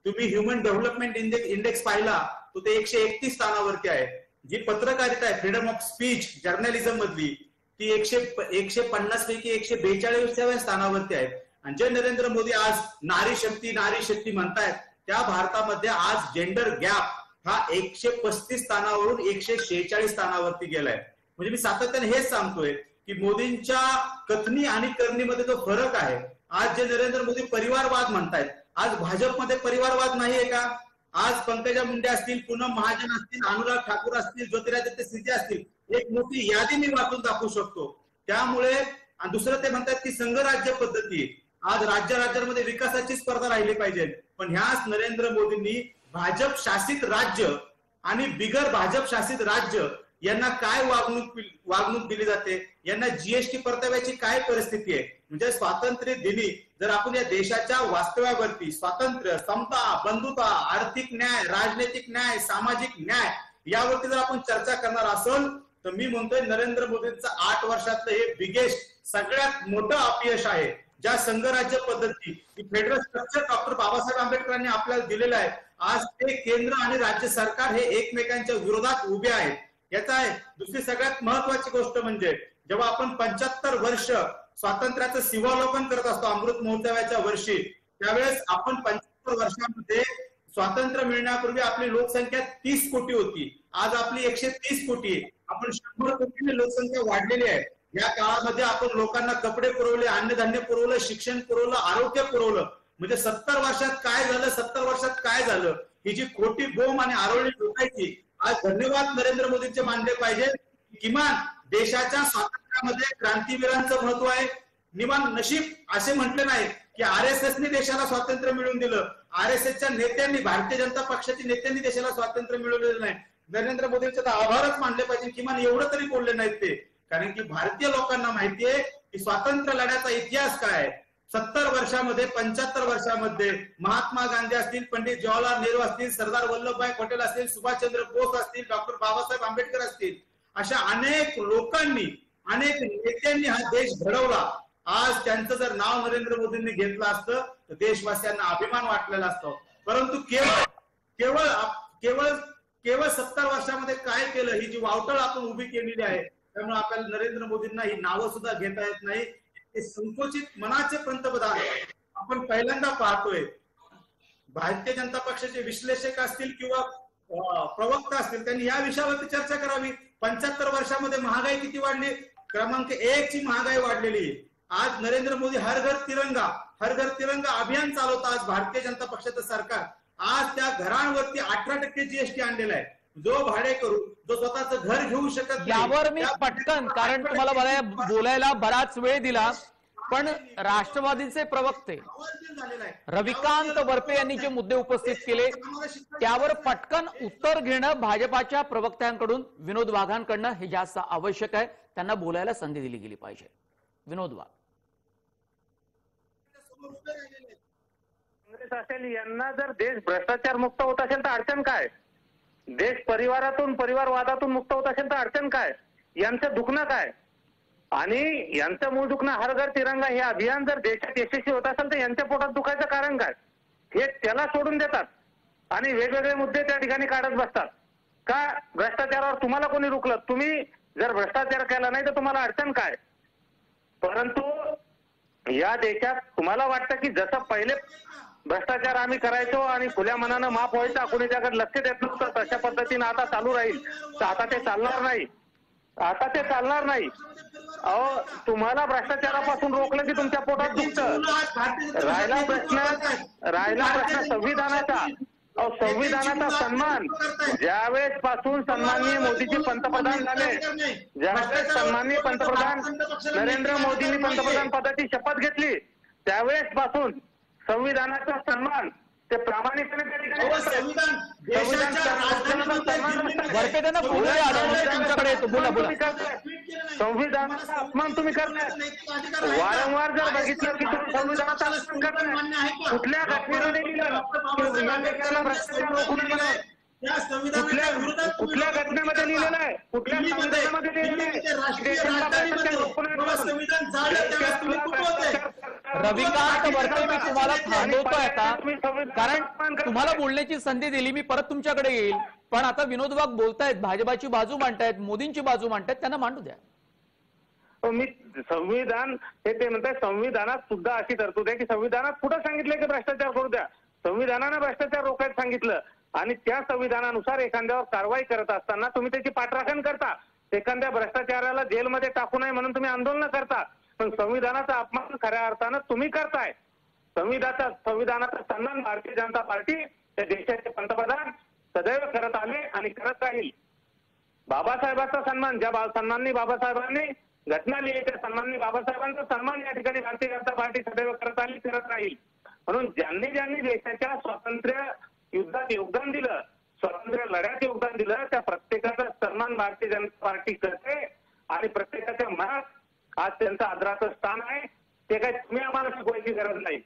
तुम्ही ह्युमन डेव्हलपमेंट इंडेक्स पाहिला तो 131 स्थानावरती आहे. जी पत्रकारिता आहे, फ्रीडम ऑफ स्पीच जर्नलिझम मधली, ती 150 पैकी 142व्या स्थानावरती आहे. आणि जे नरेंद्र मोदी आज नारी शक्ती म्हणतायत त्या भारतामध्ये आज जेंडर गॅप हा 135 स्थानावरून 146 स्थानावरती गेलाय. म्हणजे मी सातत्याने हेच सांगतोय की मोदींच्या कथनी आणि करणीमध्ये जो फरक आहे. आज जे नरेंद्र मोदी परिवारवाद म्हणतायत, आज भाजपमध्ये परिवारवाद नाहीये का? आज पंकजा मुंडे असतील, पूनम महाजन असतील, अनुराग ठाकूर असतील, ज्योतिरादित्य सिंधिया असतील, एक मोठी यादी मी वाचून दाखवू शकतो. त्यामुळे आणि दुसरं ते म्हणतात की संघराज्य पद्धती आहे. आज राज्यांमध्ये विकासाची स्पर्धा राहिली पाहिजे, पण ह्याच नरेंद्र मोदींनी भाजप शासित राज्य आणि बिगर भाजप शासित राज्य यांना काय वागणूक दिली जाते, यांना जीएसटी परताव्याची काय परिस्थिती आहे. म्हणजे स्वातंत्र्य दिनी जर आपण या देशाच्या वास्तव्यावरती स्वातंत्र्य, समता, बंधुता, आर्थिक न्याय, राजनैतिक न्याय, सामाजिक न्याय यावरती जर आपण चर्चा करणार असेल तर मी म्हणतोय नरेंद्र मोदींचं 8 वर्षातलं हे बिगेस्ट सगळ्यात मोठं अपयश आहे. ज्या संघराज्य पद्धती फेडरल स्ट्रक्चर डॉक्टर बाबासाहेब आंबेडकरांनी आपल्याला दिलेलं आहे, आज ते केंद्र आणि राज्य सरकार हे एकमेकांच्या विरोधात उभे आहेत. याचा आहे दुसरी सगळ्यात महत्वाची गोष्ट म्हणजे जेव्हा आपण 75 वर्ष स्वातंत्र्याचं शिवावलोकन करत असतो अमृत महोत्सवाच्या वर्षी, त्यावेळेस आपण 75 वर्षांमध्ये स्वातंत्र्य मिळण्यापूर्वी आपली लोकसंख्या 30 कोटी होती, आज आपली 130 कोटी आहे. आपण 100 कोटीने लोकसंख्या वाढलेली आहे. या काळामध्ये आपण लोकांना कपडे पुरवले, अन्नधान्य पुरवलं, शिक्षण पुरवलं, आरोग्य पुरवलं. म्हणजे 70 वर्षात काय झालं, 70 वर्षात काय झालं, ही जी खोटी बोंब आणि आरोळी लोकांची आज धन्यवाद नरेंद्र मोदींचे मानले पाहिजे. किमान देशाच्या स्वातंत्र्यामध्ये क्रांतीवीरांचं महत्व आहे. निमान नशीब असे म्हटले नाही की RSSने देशाला स्वातंत्र्य मिळवून दिलं, RSSच्या नेत्यांनी, भारतीय जनता पक्षाच्या नेत्यांनी देशाला स्वातंत्र्य मिळवलेलं नाही. नरेंद्र मोदींचे तर आभारच मानले पाहिजे, किमान एवढं तरी बोलले नाहीत ते. कारण की भारतीय लोकांना माहितीये की स्वातंत्र्य लढ्याचा इतिहास काय आहे. 70 वर्षामध्ये 75 वर्षामध्ये महात्मा गांधी असतील, पंडित जवाहरलाल नेहरू असतील, सरदार वल्लभभाई पटेल असतील, सुभाषचंद्र बोस असतील, डॉक्टर बाबासाहेब आंबेडकर असतील, अशा अनेक लोकांनी, अनेक नेत्यांनी हा देश घडवला. आज त्यांचं जर नाव नरेंद्र मोदींनी घेतलं असतं तर देशवासियांना अभिमान वाटलेला असतो. परंतु केवळ 70 वर्षामध्ये काय केलं, ही जी वावटळ आपण उभी केलेली आहे, त्यामुळे आपल्याला नरेंद्र मोदींना ही नावं सुद्धा घेता येत नाही. ते संकुचित मनाचे पंतप्रधान आपण पहिल्यांदा पाहतोय. भारतीय जनता पक्षाचे विश्लेषक असतील किंवा प्रवक्ता असतील, त्यांनी या विषयावरती चर्चा करावी. 75 वर्षामध्ये महागाई किती वाढली, क्रमांक 1 ची महागाई वाढलेली आहे. आज नरेंद्र मोदी हर घर तिरंगा अभियान चालवतं आज भारतीय जनता पक्षाचं सरकार. आज त्या घरांवरती 18% जीएसटी आणलेला आहे. जो भाडे करू, जो स्वतःचं घर घेऊ शकत नाही, यावर मी पटकन, कारण तुम्हाला बोलायला बराच वेळ दिला, पण राष्ट्रवादीचे प्रवक्ते रविकांत वरपे यांनी जे मुद्दे उपस्थित केले त्यावर पटकन उत्तर घेणं भाजपाच्या प्रवक्त्यांकडून, विनोद वाघांकडनं हे जास्त आवश्यक आहे. त्यांना बोलायला संधी दिली गेली पाहिजे. विनोद वाघ. काँग्रेस असेल, यांना जर देश भ्रष्टाचार मुक्त होत असेल तर अडचण काय? देश परिवारवादातून मुक्त होत असेल तर अडचण काय? यांचं दुखणं काय? आणि यांचं मूळ दुखणं हर घर तिरंगा हे अभियान जर देशात यशस्वी होत असेल तर यांच्या पोटात दुखायचं कारण काय? हे त्याला सोडून देतात आणि वेगवेगळे मुद्दे त्या ठिकाणी काढत बसतात. का भ्रष्टाचारावर तुम्हाला कोणी रोखलं? तुम्ही जर भ्रष्टाचार केला नाही तर तुम्हाला अडचण काय? परंतु या देशात तुम्हाला वाटतं की जसं पहिले भ्रष्टाचार आम्ही करायचो आणि खुल्या मनानं माफ व्हायचा, कोणीच्याकडे लक्ष देत नव्हतं, तशा पद्धतीनं आता चालू राहील तर आता ते चालणार नाही. अहो, तुम्हाला भ्रष्टाचारापासून रोखलं की तुमच्या पोटात दुखतं. राहिला प्रश्न संविधानाचा. संविधानाचा सन्मान ज्यावेळेस पासून सन्माननीय मोदीजी पंतप्रधान झाले, ज्यावेळेस सन्माननीय पंतप्रधान नरेंद्र मोदींनी पंतप्रधान पदाची शपथ घेतली, त्यावेळेस पासून संविधानाचा सन्मान ते प्रामाणिकपणे संविधानाचा अपमान तुम्ही करताय. वारंवार जर बघितलं की तुम्ही संविधानाचा अपमान करताय. कुठल्या घटनेमध्ये लिहिलं कुठल्या घटनेमध्ये लिहिलेलं आहे? कुठल्या संविधानामध्ये लिहिलेलं आहे? रविकांत वरपे, मी तुम्हाला थांबवतोय आता, कारण तुम्हाला बोलण्याची संधी दिली. मी परत तुमच्याकडे येईल, पण आता विनोद वाघ बोलतायत, भाजपाची बाजू मांडतायत, मोदींची बाजू मांडतायत, त्यांना मांडू द्या. मी संविधान ते म्हणतात, संविधानात सुद्धा अशी तरतूद आहे की संविधानात कुठं सांगितलंय की भ्रष्टाचार करू द्या? संविधानानं भ्रष्टाचार रोखायला सांगितलं आणि त्या संविधानानुसार एखाद्यावर कारवाई करत असताना तुम्ही त्याची पाठराखण करता. एखाद्या भ्रष्टाचाराला जेलमध्ये टाकू नये म्हणून तुम्ही आंदोलन करता, पण संविधानाचा अपमान खऱ्या अर्थानं तुम्ही करताय. संविधानाचा सन्मान भारतीय जनता पार्टी, त्या देशाचे पंतप्रधान सदैव करत आले आणि करत राहील. बाबासाहेबांचा सन्मान, ज्या सन्माननी बाबासाहेबांनी घटना लिहिली त्या सन्माननीय बाबासाहेबांचा सन्मान या ठिकाणी भारतीय जनता पार्टी सदैव करत आली, करत राहील. म्हणून ज्यांनी ज्यांनी देशाच्या स्वातंत्र्य युद्धात योगदान दिलं, स्वातंत्र्य लढ्यात योगदान दिलं, त्या प्रत्येकाचा सन्मान भारतीय जनता पार्टी करते आणि प्रत्येकाच्या मनात आज त्यांचं आदराचं स्थान आहे. ते काही तुम्ही आम्हाला शिकवायची गरज नाही.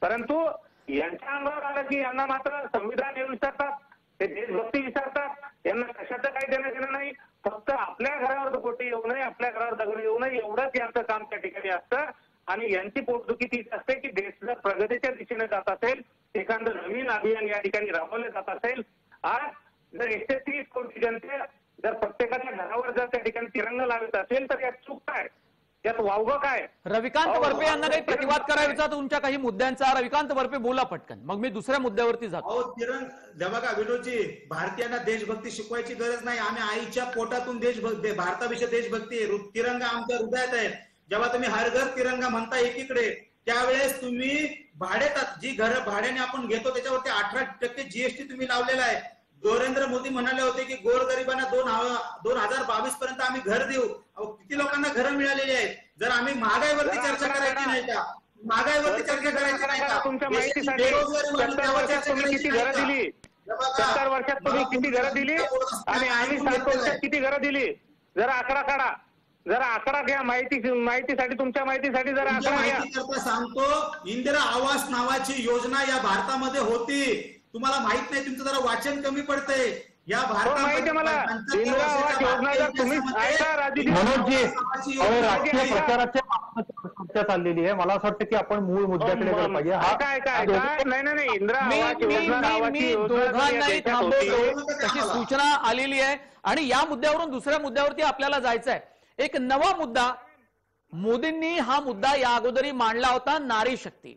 परंतु यांच्या अंगावर आलं की यांना मात्र संविधान हे विसरतात, ते देशभक्ती विसरतात. यांना कशाचं काही देणं घेणं नाही. फक्त आपल्या घरावर कोटी येऊ नये, आपल्या घरावर दगड येऊ नये एवढंच यांचं काम त्या ठिकाणी असतं. आणि यांची पोटदुखी तीच असते की देश जर प्रगतीच्या दिशेने जात असेल, एखादं नवीन अभियान या ठिकाणी राबवलं जात असेल, आज जर 130 कोटी जनते जर प्रत्येकाच्या घरावर जर त्या ठिकाणी तिरंगा लावत असेल तर यात चूक काय, यात वावगं काय? रविकांत बर्पे यांना काही प्रतिवाद करायचा तुमच्या काही मुद्द्यांचा. रविकांत बर्पे बोला पटकन, मग मी दुसऱ्या मुद्द्यावरती जातो. बघा विनोदजी, भारतीयांना देशभक्ती शिकवायची गरज नाही. आम्ही आईच्या पोटातून भारताविषयी देशभक्ती, तिरंगा आमच्या हृदयात आहे. जेव्हा तुम्ही हर घर तिरंगा म्हणता एकीकडे, त्यावेळेस तुम्ही भाड्यात जी घरं भाड्याने आपण घेतो त्याच्यावरती 18% जीएसटी तुम्ही लावलेला आहे. नरेंद्र मोदी म्हणाले होते की गोरगरिबांना 2022 पर्यंत आम्ही घर देऊ. किती लोकांना घरं मिळालेली आहेत. जर आम्ही महागाईवरती चर्चा करायची नाही का, महागाईवरती चर्चा करायची नाही का, तुमच्या माहितीसाठी 70 वर्षात तुम्ही किती घरं दिली, 70 वर्षात तुम्ही किती घरं दिली आणि आम्ही 7 वर्षात किती घरं दिली? जरा आकडा काढा, जरा आकडा घ्या. माहितीसाठी, तुमच्या माहितीसाठी जरा आकडा घ्या. सांगतो, इंदिरा आवास नावाची योजना या भारतामध्ये होती. तुम्हाला माहित नाही, तुमचं जरा वाचन कमी पडतंय. या माहिती मला इंदिरा आवास योजना जर तुम्ही मनोजजी, राजकीय प्रचाराच्या चाललेली आहे. मला असं वाटतं की आपण मूळ मुद्द्याकडे गेलं पाहिजे. हा काय नाही इंदिरा आवास मी दोघांनाही थांबवतो, तशी सूचना आलेली आहे. आणि या मुद्द्यावरून दुसऱ्या मुद्द्यावरती आपल्याला जायचं आहे. एक नवा मुद्दा, मोदींनी हा मुद्दा या अगोदरी मांडला होता, नारी शक्ती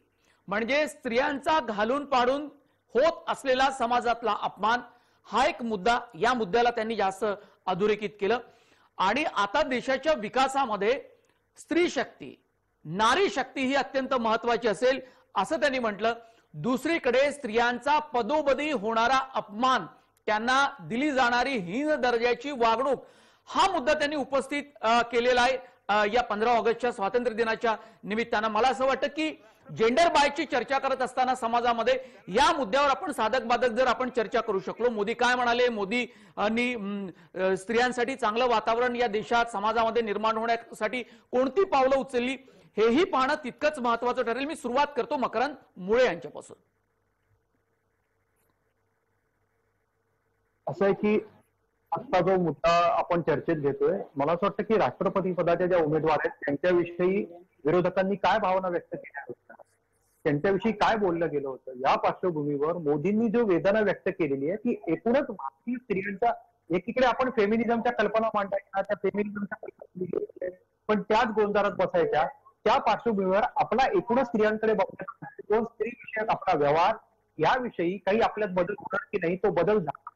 म्हणजे स्त्रियांचा घालून पाडून होत असलेला समाजातला अपमान. हा एक मुद्दा, या मुद्द्याला त्यांनी जास्त अधोरेखित केलं. आणि आता देशाच्या विकासामध्ये स्त्री शक्ती, नारी शक्ती ही अत्यंत महत्वाची असेल असं त्यांनी म्हटलं. दुसरीकडे स्त्रियांचा पदोपदी होणारा अपमान, त्यांना दिली जाणारी हीन दर्जाची वागणूक, हा मुद्दा त्यांनी उपस्थित केलेला आहे या 15 ऑगस्टच्या स्वातंत्र्य दिनाच्या निमित्तानं. मला असं वाटतं की जेंडर बायची चर्चा करत असताना समाजामध्ये या मुद्द्यावर आपण साधक बाधक जर आपण चर्चा करू शकलो. मोदी काय म्हणाले, मोदींनी स्त्रियांसाठी चांगलं वातावरण या देशात समाजामध्ये निर्माण होण्यासाठी कोणती पावलं उचलली, हेही पाहणं तितकंच महत्वाचं ठरेल. मी सुरुवात करतो मकरंद मुळे यांच्यापासून. असं आहे की आजचा जो मुद्दा आपण चर्चेत घेतोय, मला असं वाटतं की राष्ट्रपती पदाच्या ज्या उमेदवार आहेत त्यांच्याविषयी विरोधकांनी काय भावना व्यक्त केल्या होत्या, त्यांच्याविषयी काय बोललं गेलं होतं, या पार्श्वभूमीवर मोदींनी जो वेदना व्यक्त केलेली आहे ती एकूणच भारतीय स्त्रियांच्या, एकीकडे आपण फेमिनिझमच्या कल्पना मांडायच्या, त्या फेमिनिझमच्या कल्पना पण त्याच गोंधळात बसायच्या. त्या पार्श्वभूमीवर आपला एकूणच स्त्रियांकडे बघण्याचा तो स्त्री विषयक आपला व्यवहार याविषयी काही आपल्यात बदल होणार की नाही, तो बदल झाला.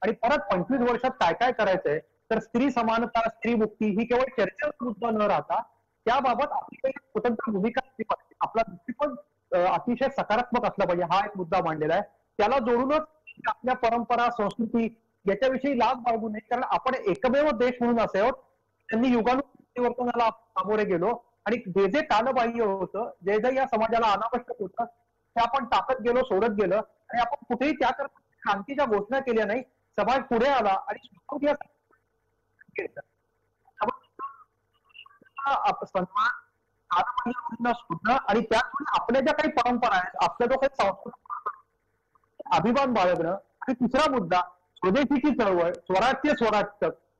आणि परत 25 वर्षात काय काय करायचंय, तर स्त्री समानता, स्त्री मुक्ती ही केवळ चर्चेचा मुद्दा न राहता त्याबाबत आपली काही स्वतंत्र भूमिका असली पाहिजे, आपला दृष्टिकोन अतिशय सकारात्मक असला पाहिजे. हा एक मुद्दा मांडलेला आहे. त्याला जोडूनच आपल्या परंपरा, संस्कृती याच्याविषयी लाभ बाळगू नये, कारण आपण एकमेव देश म्हणून असे आहोत त्यांनी युगानुवर्तनाला सामोरे गेलो आणि जे जे कालबाह्य होतं, जे जे या समाजाला अनावश्यक होतं ते आपण टाकत गेलो, सोडत गेलं आणि आपण कुठेही त्याकरता शांतीच्या घोषणा केल्या नाही. समाज पुढे आला आणि सन्मान शोधणं आणि त्यातून आपल्या ज्या काही परंपरा आहेत, आपल्या जो काही संस्कृती अभिमान बाळगणं. आणि तिसरा मुद्दा स्वदेशीची चळवळ, स्वराज्य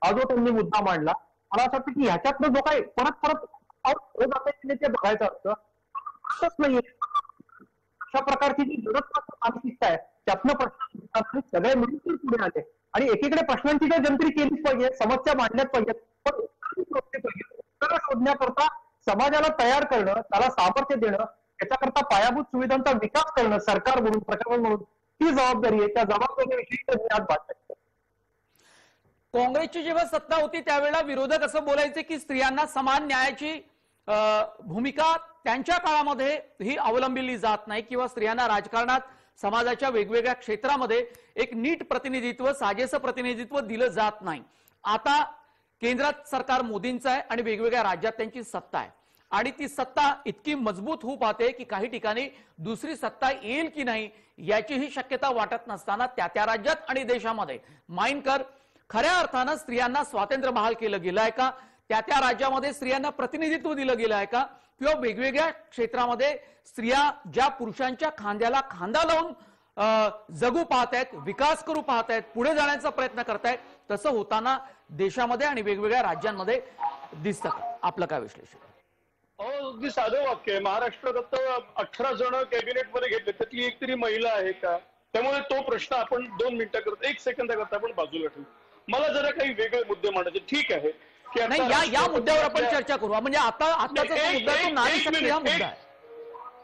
हा जो त्यांनी मुद्दा मांडला, मला असं वाटतं की ह्याच्यातनं जो काही परत ते बघायचं असतं नाहीये. अशा प्रकारची जी मानसिकता आहे त्यातनं प्रश्न सगळे मिळून पुढे आले आणि एकीकडे प्रश्नांची काही जंत्री केलीच पाहिजे, समस्या मांडल्याच पाहिजेत, पण उत्तर शोधण्याकरता समाजाला तयार करणं, त्याला सामर्थ्य देणं, त्याच्याकरता पायाभूत सुविधांचा विकास करणं सरकार म्हणून, प्रशासन म्हणून ही जबाबदारी आहे. त्या जबाबदारीविषयी मी आज बात करतो. काँग्रेसची जेव्हा सत्ता होती त्यावेळेला विरोधक असं बोलायचे की स्त्रियांना समान न्यायाची भूमिका त्यांच्या काळामध्ये ही अवलंबिली जात नाही किंवा स्त्रियांना राजकारणात, समाजाच्या वेगवेगळ्या क्षेत्रामध्ये एक नीट प्रतिनिधित्व, साजेसं प्रतिनिधित्व दिलं जात नाही. आता केंद्रात सरकार मोदींचं आहे आणि वेगवेगळ्या राज्यात त्यांची सत्ता आहे आणि ती सत्ता इतकी मजबूत होऊ पाहते की काही ठिकाणी दुसरी सत्ता येईल की नाही याचीही शक्यता वाटत नसताना त्या राज्यात आणि देशामध्ये माइंडकर खऱ्या अर्थानं स्त्रियांना स्वातंत्र्य बहाल केलं गेलं आहे का, त्या राज्यामध्ये स्त्रियांना प्रतिनिधित्व दिलं गेलं आहे का, किंवा वेगवेगळ्या क्षेत्रामध्ये स्त्रिया ज्या पुरुषांच्या खांद्याला खांदा लावून जगू पाहतायत, विकास करू पाहतायत, पुढे जाण्याचा प्रयत्न करतायत, तसं होताना देशामध्ये आणि वेगवेगळ्या राज्यांमध्ये दिसतं का? आपलं काय विश्लेषण? अगदी साधं वाक्य आहे. महाराष्ट्रात आता 18 जण कॅबिनेटमध्ये घेतले, त्यातली एक तरी महिला आहे का? त्यामुळे तो प्रश्न आपण 2 मिनिटाकरता 1 सेकंदाकरता आपण बाजूला ठेवू. मला जरा काही वेगळे मुद्दे मांडायचे. ठीक आहे की नाही, या मुद्द्यावर आपण चर्चा करू. म्हणजे आताचा मुद्दा तो नारी शक्ती हा मुद्दा आहे.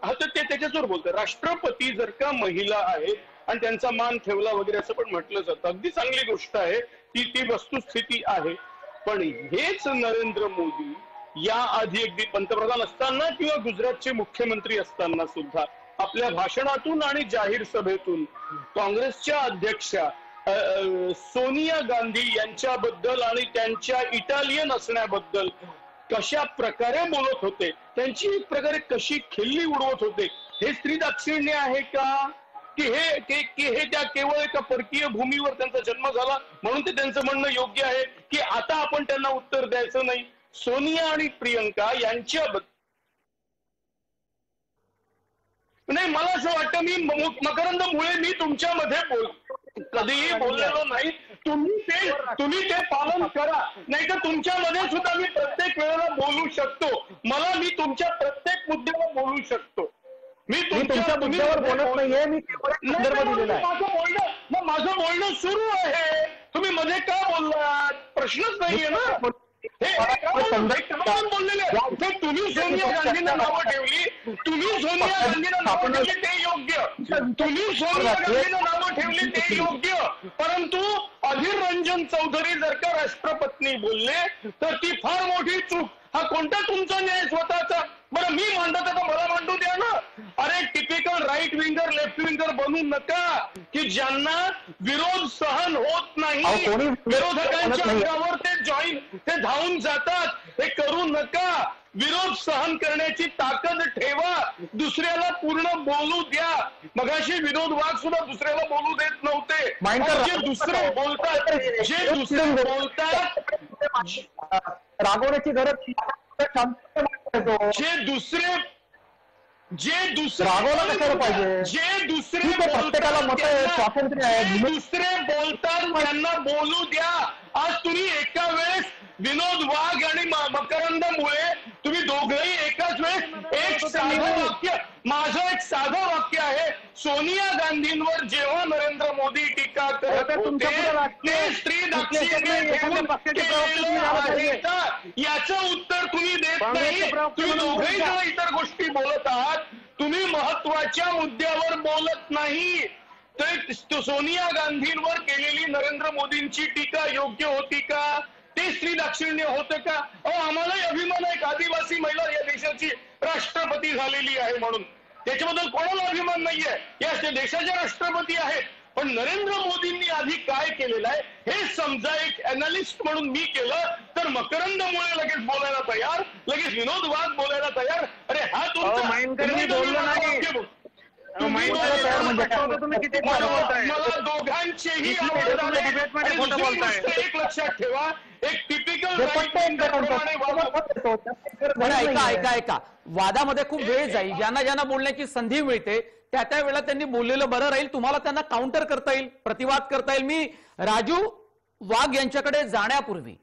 हा, तर ते त्याच्यावर बोलतोय. राष्ट्रपती जर का महिला आहेत आणि त्यांचा मान ठेवला वगैरे असं पण म्हटलं जातं, अगदी चांगली गोष्ट आहे, ती वस्तुस्थिती आहे. पण हेच नरेंद्र मोदी या आधी अगदी पंतप्रधान असताना किंवा गुजरातचे मुख्यमंत्री असताना सुद्धा आपल्या भाषणातून आणि जाहीर सभेतून काँग्रेसच्या अध्यक्षा सोनिया गांधी यांच्याबद्दल आणि त्यांच्या इटालियन असण्याबद्दल कशा प्रकारे बोलत होते, त्यांची एक प्रकारे कशी खिल्ली उडवत होते, हे स्त्री दाक्षिण्य आहे का? की हे त्या केवळ एका परकीय भूमीवर त्यांचा जन्म झाला म्हणून ते त्यांचं म्हणणं योग्य आहे की आता आपण त्यांना उत्तर द्यायचं नाही? सोनिया आणि प्रियंका यांच्याबद्दल नाही, मला असं वाटतं, मी मकरंद मुळे मी तुमच्यामध्ये कधीही बोललेलो नाही. तुम्ही ते पालन करा, नाही तर तुमच्यामध्ये सुद्धा मी प्रत्येक वेळेला बोलू शकतो. मी तुमच्या प्रत्येक मुद्द्यावर बोलू शकतो. मी तुमच्या मुद्द्यावर बोलत नाहीये, मी माझं बोलणं सुरू आहे. तुम्ही मध्ये का बोललात? प्रश्नच नाहीये ना. तुम्ही सोनिया गांधींना नावं ठेवली, ते योग्य. परंतु अधीर रंजन चौधरी जर का राष्ट्रपत्नी बोलले तर ती फार मोठी चूक. हा कोणता तुमचा न्याय स्वतःचा? बरं, मी मांडत तर मला मांडू द्या ना. अरे, typical right winger left winger बनू नका की ज्यांना विरोध सहन होत नाही, विरोधकांच्या अंगावर ते धावून जातात. हे करू नका. विरोध सहन करण्याची ताकद ठेवा. दुसऱ्याला पूर्ण बोलू द्या. मगाशी विनोद वाघ सुद्धा दुसऱ्याला बोलू देत नव्हते. जे दुसरे बोलतात रागवण्याची गरज, जे दुसरे रागवलं कशाला पाहिजे? जे दुसरे प्रत्येकाला मत आहे, स्वातंत्र्य आहे. दुसरे बोलतात त्यांना बोलू द्या. आज तुम्ही एका वेळेस विनोद वाघ आणि मकरंद मुळे तुम्ही दोघंही एकाच वेळेस एक साधं वाक्य, माझं एक साधं वाक्य आहे, सोनिया गांधींवर जेव्हा नरेंद्र मोदी टीका करत होते ते स्त्री दाक्षिण्य ठेवून केलेलं आहे का? याचं उत्तर तुम्ही देत नाही. तुम्ही दोघेही जण इतर गोष्टी बोलत आहात, तुम्ही महत्वाच्या मुद्द्यावर बोलत नाही. तर सोनिया गांधींवर केलेली नरेंद्र मोदींची टीका योग्य होती का? ते स्त्री दाक्षिण्य होतं का? आम्हालाही अभिमान आहे, आदिवासी महिला या देशाची राष्ट्रपती झालेली आहे म्हणून. त्याच्याबद्दल कोणाला अभिमान नाहीये, या देशाच्या राष्ट्रपती आहेत. पण नरेंद्र मोदींनी आधी काय केलेलं आहे हे समजा एक अॅनालिस्ट म्हणून मी केलं तर मकरंद मुळे लगेच बोलायला तयार, लगेच विनोद वाघ बोलायला तयार. अरे हा मला दोघांचेही एक लक्षात ठेवा, एक टिपिकल ऐका वादामध्ये खूप वेळ जाईल. ज्यांना बोलण्याची संधी मिळते त्या वेळेला त्यांनी बोललेलं बरं राहील. तुम्हाला त्यांना काउंटर करता येईल, प्रतिवाद करता येईल. मी राजू वाघ यांच्याकडे जाण्यापूर्वी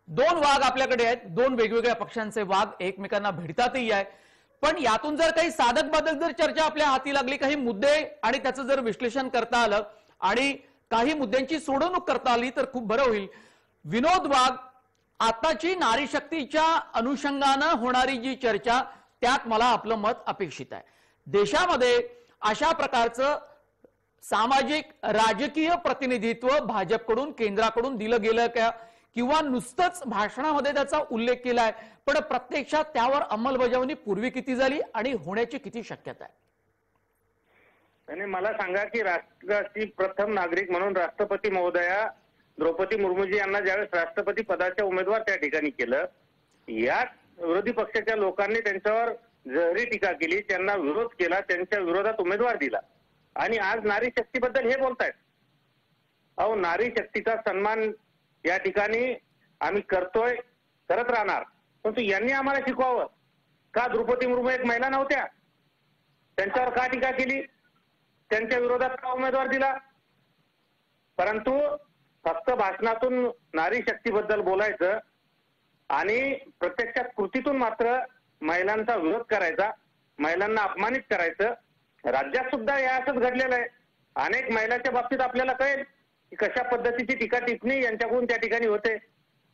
2 वाघ आपल्याकडे आहेत, 2 वेगवेगळ्या पक्षांचे वाघ एकमेकांना भिडतातही आहे. पण यातून जर काही साधक बाधक जर चर्चा आपल्या हाती लागली, काही मुद्दे आणि त्याचं जर विश्लेषण करता आलं आणि काही मुद्द्यांची सोडवणूक करता आली तर खूप बरं होईल. विनोद वाघ, आताची नारी शक्तीच्या अनुषंगानं होणारी जी चर्चा त्यात मला आपलं मत अपेक्षित आहे. देशामध्ये अशा प्रकारचं सामाजिक राजकीय प्रतिनिधित्व भाजपकडून केंद्राकडून दिलं गेलं का, किंवा नुसतंच भाषणामध्ये त्याचा उल्लेख केलाय पण प्रत्यक्षात त्यावर अंमलबजावणी पूर्वी किती झाली आणि होण्याची किती शक्यता आहे? आणि मला सांगा की राष्ट्राची प्रथम नागरिक म्हणून राष्ट्रपती महोदया द्रौपदी मुर्मूजी यांना ज्यावेळेस राष्ट्रपती पदाचे उमेदवार त्या ठिकाणी केलं, याच विरोधी पक्षाच्या लोकांनी त्यांच्यावर जहरी टीका केली, त्यांना विरोध केला, त्यांच्या विरोधात उमेदवार दिला आणि आज नारी शक्तीबद्दल हे बोलतायत. अहो, नारी शक्तीचा सन्मान या ठिकाणी आम्ही करतोय, करत राहणार, परंतु यांनी आम्हाला शिकवावं का द्रौपदी मुर्मू एक महिला नव्हत्या, त्यांच्यावर का टीका केली, त्यांच्या विरोधात का उमेदवार दिला. परंतु फक्त भाषणातून नारी शक्तीबद्दल बोलायचं आणि प्रत्यक्षात कृतीतून मात्र महिलांचा विरोध करायचा, महिलांना अपमानित करायचं. राज्यात सुद्धा हे असंच घडलेलं आहे. अनेक महिलांच्या बाबतीत आपल्याला कळेल की कशा पद्धतीची टीका टिप्पणी यांच्याकडून त्या ठिकाणी होते.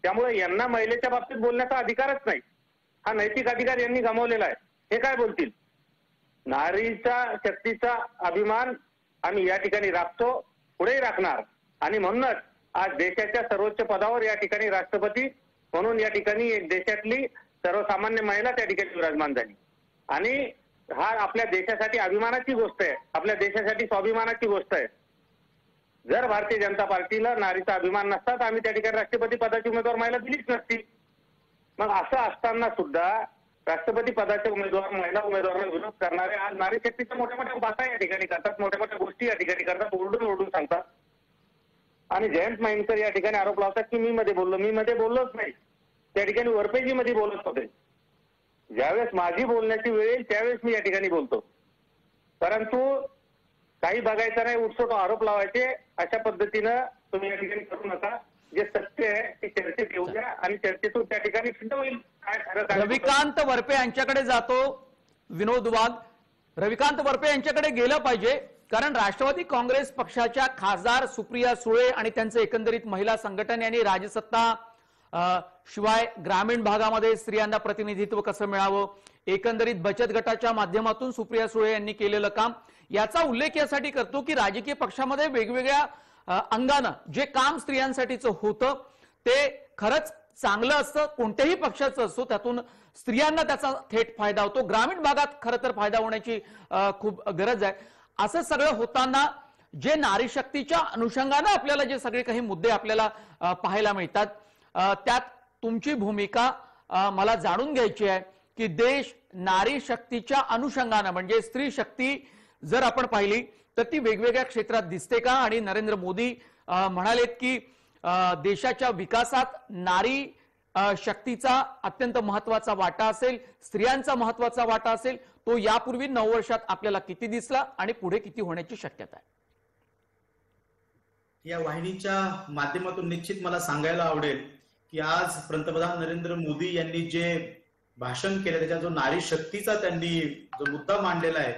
त्यामुळे यांना महिलेच्या बाबतीत बोलण्याचा अधिकारच नाही, हा नैतिक अधिकार यांनी गमावलेला आहे. हे काय बोलतील. नारीचा शक्तीचा अभिमान आम्ही या ठिकाणी राखतो, पुढेही राखणार आणि म्हणूनच आज देशाच्या सर्वोच्च पदावर या ठिकाणी राष्ट्रपती म्हणून या ठिकाणी एक देशातली सर्वसामान्य महिला त्या ठिकाणी विराजमान झाली आणि हा आपल्या देशासाठी अभिमानाची गोष्ट आहे, आपल्या देशासाठी स्वाभिमानाची गोष्ट आहे. जर भारतीय जनता पार्टीला नारीचा अभिमान नसता तर आम्ही त्या ठिकाणी राष्ट्रपती पदाची उमेदवार महिला दिलीच नसती. मग असं असताना सुद्धा राष्ट्रपती पदाचे उमेदवार महिला उमेदवारांना विरोध करणारे आज नारी शक्तीच्या मोठ्या मोठ्या बाता या ठिकाणी करतात, मोठ्या मोठ्या गोष्टी या ठिकाणी करतात, ओरडून सांगतात. आणि जयंत माइनकर या ठिकाणी आरोप लावतात की मी मध्ये बोललोच नाही. त्या ठिकाणी वरपेजी मध्ये बोलत होते. ज्यावेळेस माझी बोलण्याची वेळ येईल त्यावेळेस मी या ठिकाणी बोलतो. परंतु काही बघायचं नाही, उठसूट आरोप लावायचे, अशा पद्धतीनं तुम्ही या ठिकाणी करू नका. जे सत्य आहे ते चर्चेत येऊ द्या आणि चर्चेतून त्या ठिकाणी सिद्ध होईल काय खरं काय. रविकांत वरपे यांच्याकडे जातो विनोद वाघ. रविकांत वरपे यांच्याकडे गेलं पाहिजे कारण राष्ट्रवादी काँग्रेस पक्षाच्या खासदार सुप्रिया सुळे आणि त्यांचे एकंदरीत महिला संघटन यांनी राजसत्ता शिवाय ग्रामीण भागामध्ये स्त्रियांना प्रतिनिधित्व कसं मिळावं, एकंदरीत बचत गटाच्या माध्यमातून सुप्रिया सुळे यांनी केलेलं काम याचा उल्लेख यासाठी करतो की राजकीय पक्षामध्ये वेगवेगळ्या अंगानं जे काम स्त्रियांसाठीचं होतं ते खरंच चांगलं असतं, कोणत्याही पक्षाचं असतो, त्यातून स्त्रियांना त्याचा थेट फायदा होतो. ग्रामीण भागात खरं तर फायदा होण्याची खूप गरज आहे. असं सगळं होताना जे नारी शक्तीच्या अनुषंगानं आपल्याला जे सगळे काही मुद्दे आपल्याला पाहायला मिळतात त्यात तुमची भूमिका मला जाणून घ्यायची आहे की देश नारी शक्तीच्या अनुषंगानं म्हणजे स्त्री शक्ती जर आपण पाहिली तर ती वेगवेगळ्या क्षेत्रात दिसते का. आणि नरेंद्र मोदी म्हणालेत की देशाच्या विकासात नारी शक्तीचा अत्यंत महत्वाचा वाटा असेल, स्त्रियांचा महत्वाचा वाटा असेल. तो यापूर्वी 9 वर्षात आपल्याला किती दिसला आणि पुढे किती होण्याची शक्यता आहे. या वाहिनीच्या माध्यमातून निश्चित मला सांगायला आवडेल की आज पंतप्रधान नरेंद्र मोदी यांनी जे भाषण केलं त्याच्या जो नारी शक्तीचा त्यांनी जो मुद्दा मांडलेला आहे,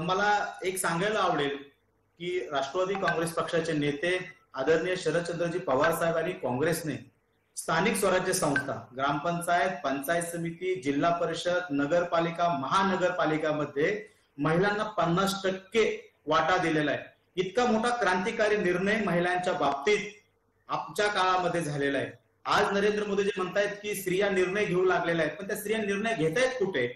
मला एक सांगायला आवडेल की राष्ट्रवादी काँग्रेस पक्षाचे नेते आदरणीय शरदचंद्रजी पवार साहेब आणि काँग्रेसने स्थानिक स्वराज्य संस्था, ग्रामपंचायत, पंचायत समिती, जिल्हा परिषद, नगरपालिका, महानगरपालिकामध्ये महिलांना 50% वाटा दिलेला आहे. इतका मोठा क्रांतिकारी निर्णय महिलांच्या बाबतीत आमच्या काळामध्ये झालेला आहे. आज नरेंद्र मोदी जे म्हणतायत की स्त्रिया निर्णय घेऊ लागलेल्या आहेत, पण त्या स्त्रिया निर्णय घेत आहेत कुठे?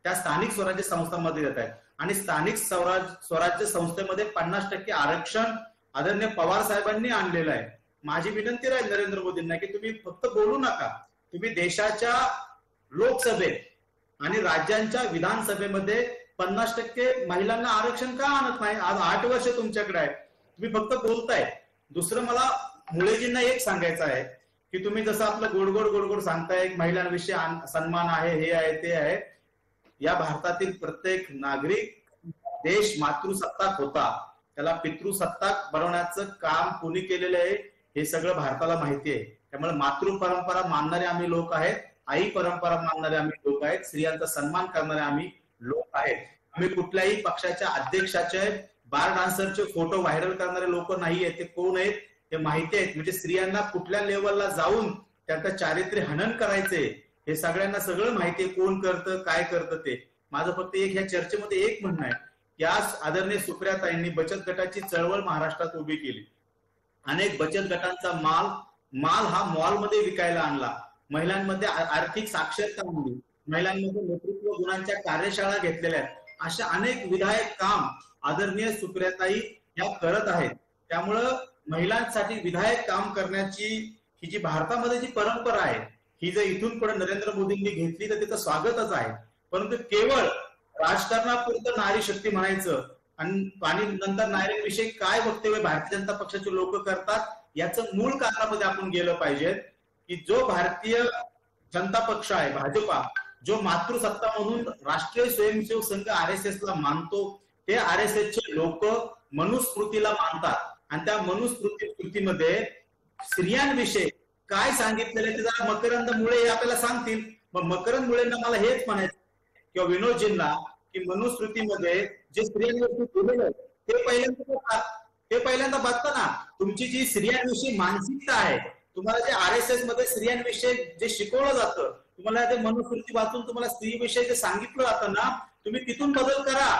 त्या स्थानिक स्वराज्य संस्थांमध्ये घेत आहेत. आणि स्थानिक स्वराज्य संस्थेमध्ये 50% आरक्षण आदरणीय पवार साहेबांनी आणलेलं आहे. माझी विनंती राहील नरेंद्र मोदींना की तुम्ही फक्त बोलू नका, तुम्ही देशाच्या लोकसभेत आणि राज्यांच्या विधानसभेमध्ये 50% महिलांना आरक्षण का आणत नाही? आज 8 वर्ष तुमच्याकडे आहे, तुम्ही फक्त बोलताय. दुसरं मला मुळेजींना एक सांगायचं आहे की तुम्ही जसं आपलं गोड सांगताय महिलांविषयी सन्मान आहे, हे आहे, ते आहे. या भारतातील प्रत्येक नागरिक देश मातृसत्ताक होता, त्याला पितृसत्ताक बनवण्याचं काम कोणी केलेलं आहे हे सगळं भारताला माहिती आहे. त्यामुळे मातृ परंपरा मानणारे आम्ही लोक आहेत, आई परंपरा मानणारे आम्ही लोक आहेत, स्त्रियांचा सन्मान करणारे आम्ही लोक आहेत. आम्ही कुठल्याही पक्षाच्या अध्यक्षाचे बार डान्सरचे फोटो व्हायरल करणारे लोक नाही आहेत. ते कोण आहेत हे माहिती आहेत. म्हणजे स्त्रियांना कुठल्या लेवलला जाऊन त्यांचं चारित्र्य हनन करायचे हे सगळ्यांना सगळं माहिती आहे, कोण करतं काय करतं ते. माझं फक्त एक ह्या चर्चेमध्ये एक म्हणणं आहे की आज आदरणीय सुप्रियाताईंनी बचत गटाची चळवळ महाराष्ट्रात उभी केली. अनेक बचत गटांचा माल हा मॉलमध्ये विकायला आणला, महिलांमध्ये आर्थिक साक्षरता आणली, महिलांमध्ये नेतृत्व गुणांच्या कार्यशाळा घेतलेल्या आहेत. अशा अनेक विधायक काम आदरणीय सुप्रियाताई या करत आहेत. त्यामुळं महिलांसाठी विधायक काम करण्याची ही जी भारतामध्ये जी परंपरा आहे, ही जर इथून पुढे नरेंद्र मोदींनी घेतली तर तिचं स्वागतच आहे. परंतु केवळ राजकारणापुरतं नारी शक्ती म्हणायचं आणि नंतर नारीविषयी काय वक्तव्य भारतीय जनता पक्षाचे लोक करतात याचं मूळ कारणामध्ये आपण गेलं पाहिजे की जो भारतीय जनता पक्ष आहे, भाजपा, जो मातृसत्ता म्हणून राष्ट्रीय स्वयंसेवक संघ RSS ला मानतो, ते RSS चे लोक मनुस्मृतीला मानतात आणि त्या मनुस्मृतीमध्ये स्त्रियांविषयी काय सांगितलेलं ते जरा मकरंद मुळे हे आपल्याला सांगतील. मग मकरंद मुळेंना मला हेच म्हणायचं किंवा विनोदजींना की मनुस्मृतीमध्ये जे स्त्रियांविषयी केलेलं आहे ते पहिल्यांदा बघता ना. तुमची जी स्त्रियांविषयी मानसिकता आहे, तुम्हाला जे RSS मध्ये स्त्रियांविषयी जे शिकवलं जातं, तुम्हाला ते मनुस्मृती वाचून तुम्हाला स्त्रीविषयी जे सांगितलं जातं ना, तुम्ही तिथून बदल करा.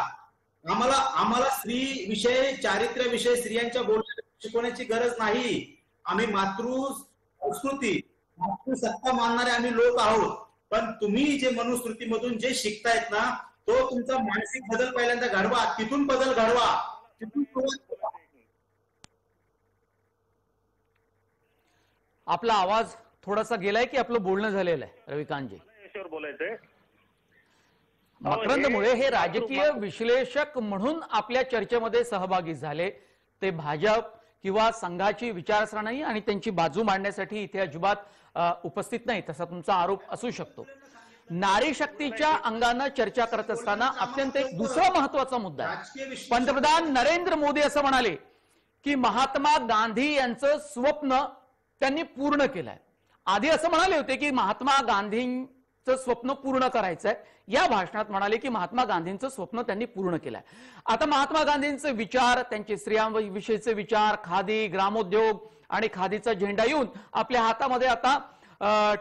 आम्हाला स्त्री विषय, चारित्र्याविषयी, स्त्रियांच्या बोलण्यात शिकवण्याची गरज नाही. आम्ही संस्कृती, मातृसत्ता मानणारे आम्ही लोक आहोत. पण तुम्ही जे मनुस्मृतीमधून जे शिकतायत ना, तो तुमचा मानसिक बदल पहिल्यांदा घडवा, तिथून बदल घडवा, तिथून आपला आवाज थोडासा गेलाय की आपलं बोलणं झालेलं आहे रविकांतजी? याच्यावर बोलायचंय. मकरंद मुळे हे राजकीय विश्लेषक म्हणून आपल्या चर्चेमध्ये सहभागी झाले. ते भाजप किंवा संघाची विचारसरणी आणि त्यांची बाजू मांडण्यासाठी इथे अजिबात उपस्थित नाही, तसा तुमचा आरोप असू शकतो. नारी शक्तीच्या अंगानं चर्चा करत असताना अत्यंत एक दुसरा महत्वाचा मुद्दा आहे. पंतप्रधान नरेंद्र मोदी असं म्हणाले की महात्मा गांधी यांचं स्वप्न त्यांनी पूर्ण केलंय. आधी असं म्हणाले होते की महात्मा गांधींचं स्वप्न पूर्ण करायचंय. या भाषणात म्हणाले की महात्मा गांधींचं स्वप्न त्यांनी पूर्ण केलंय. आता महात्मा गांधींचे विचार, त्यांचे स्त्रियांविषयीचे विचार, खादी, ग्रामोद्योग आणि खादीचा झेंडा येऊन आपल्या हातामध्ये आता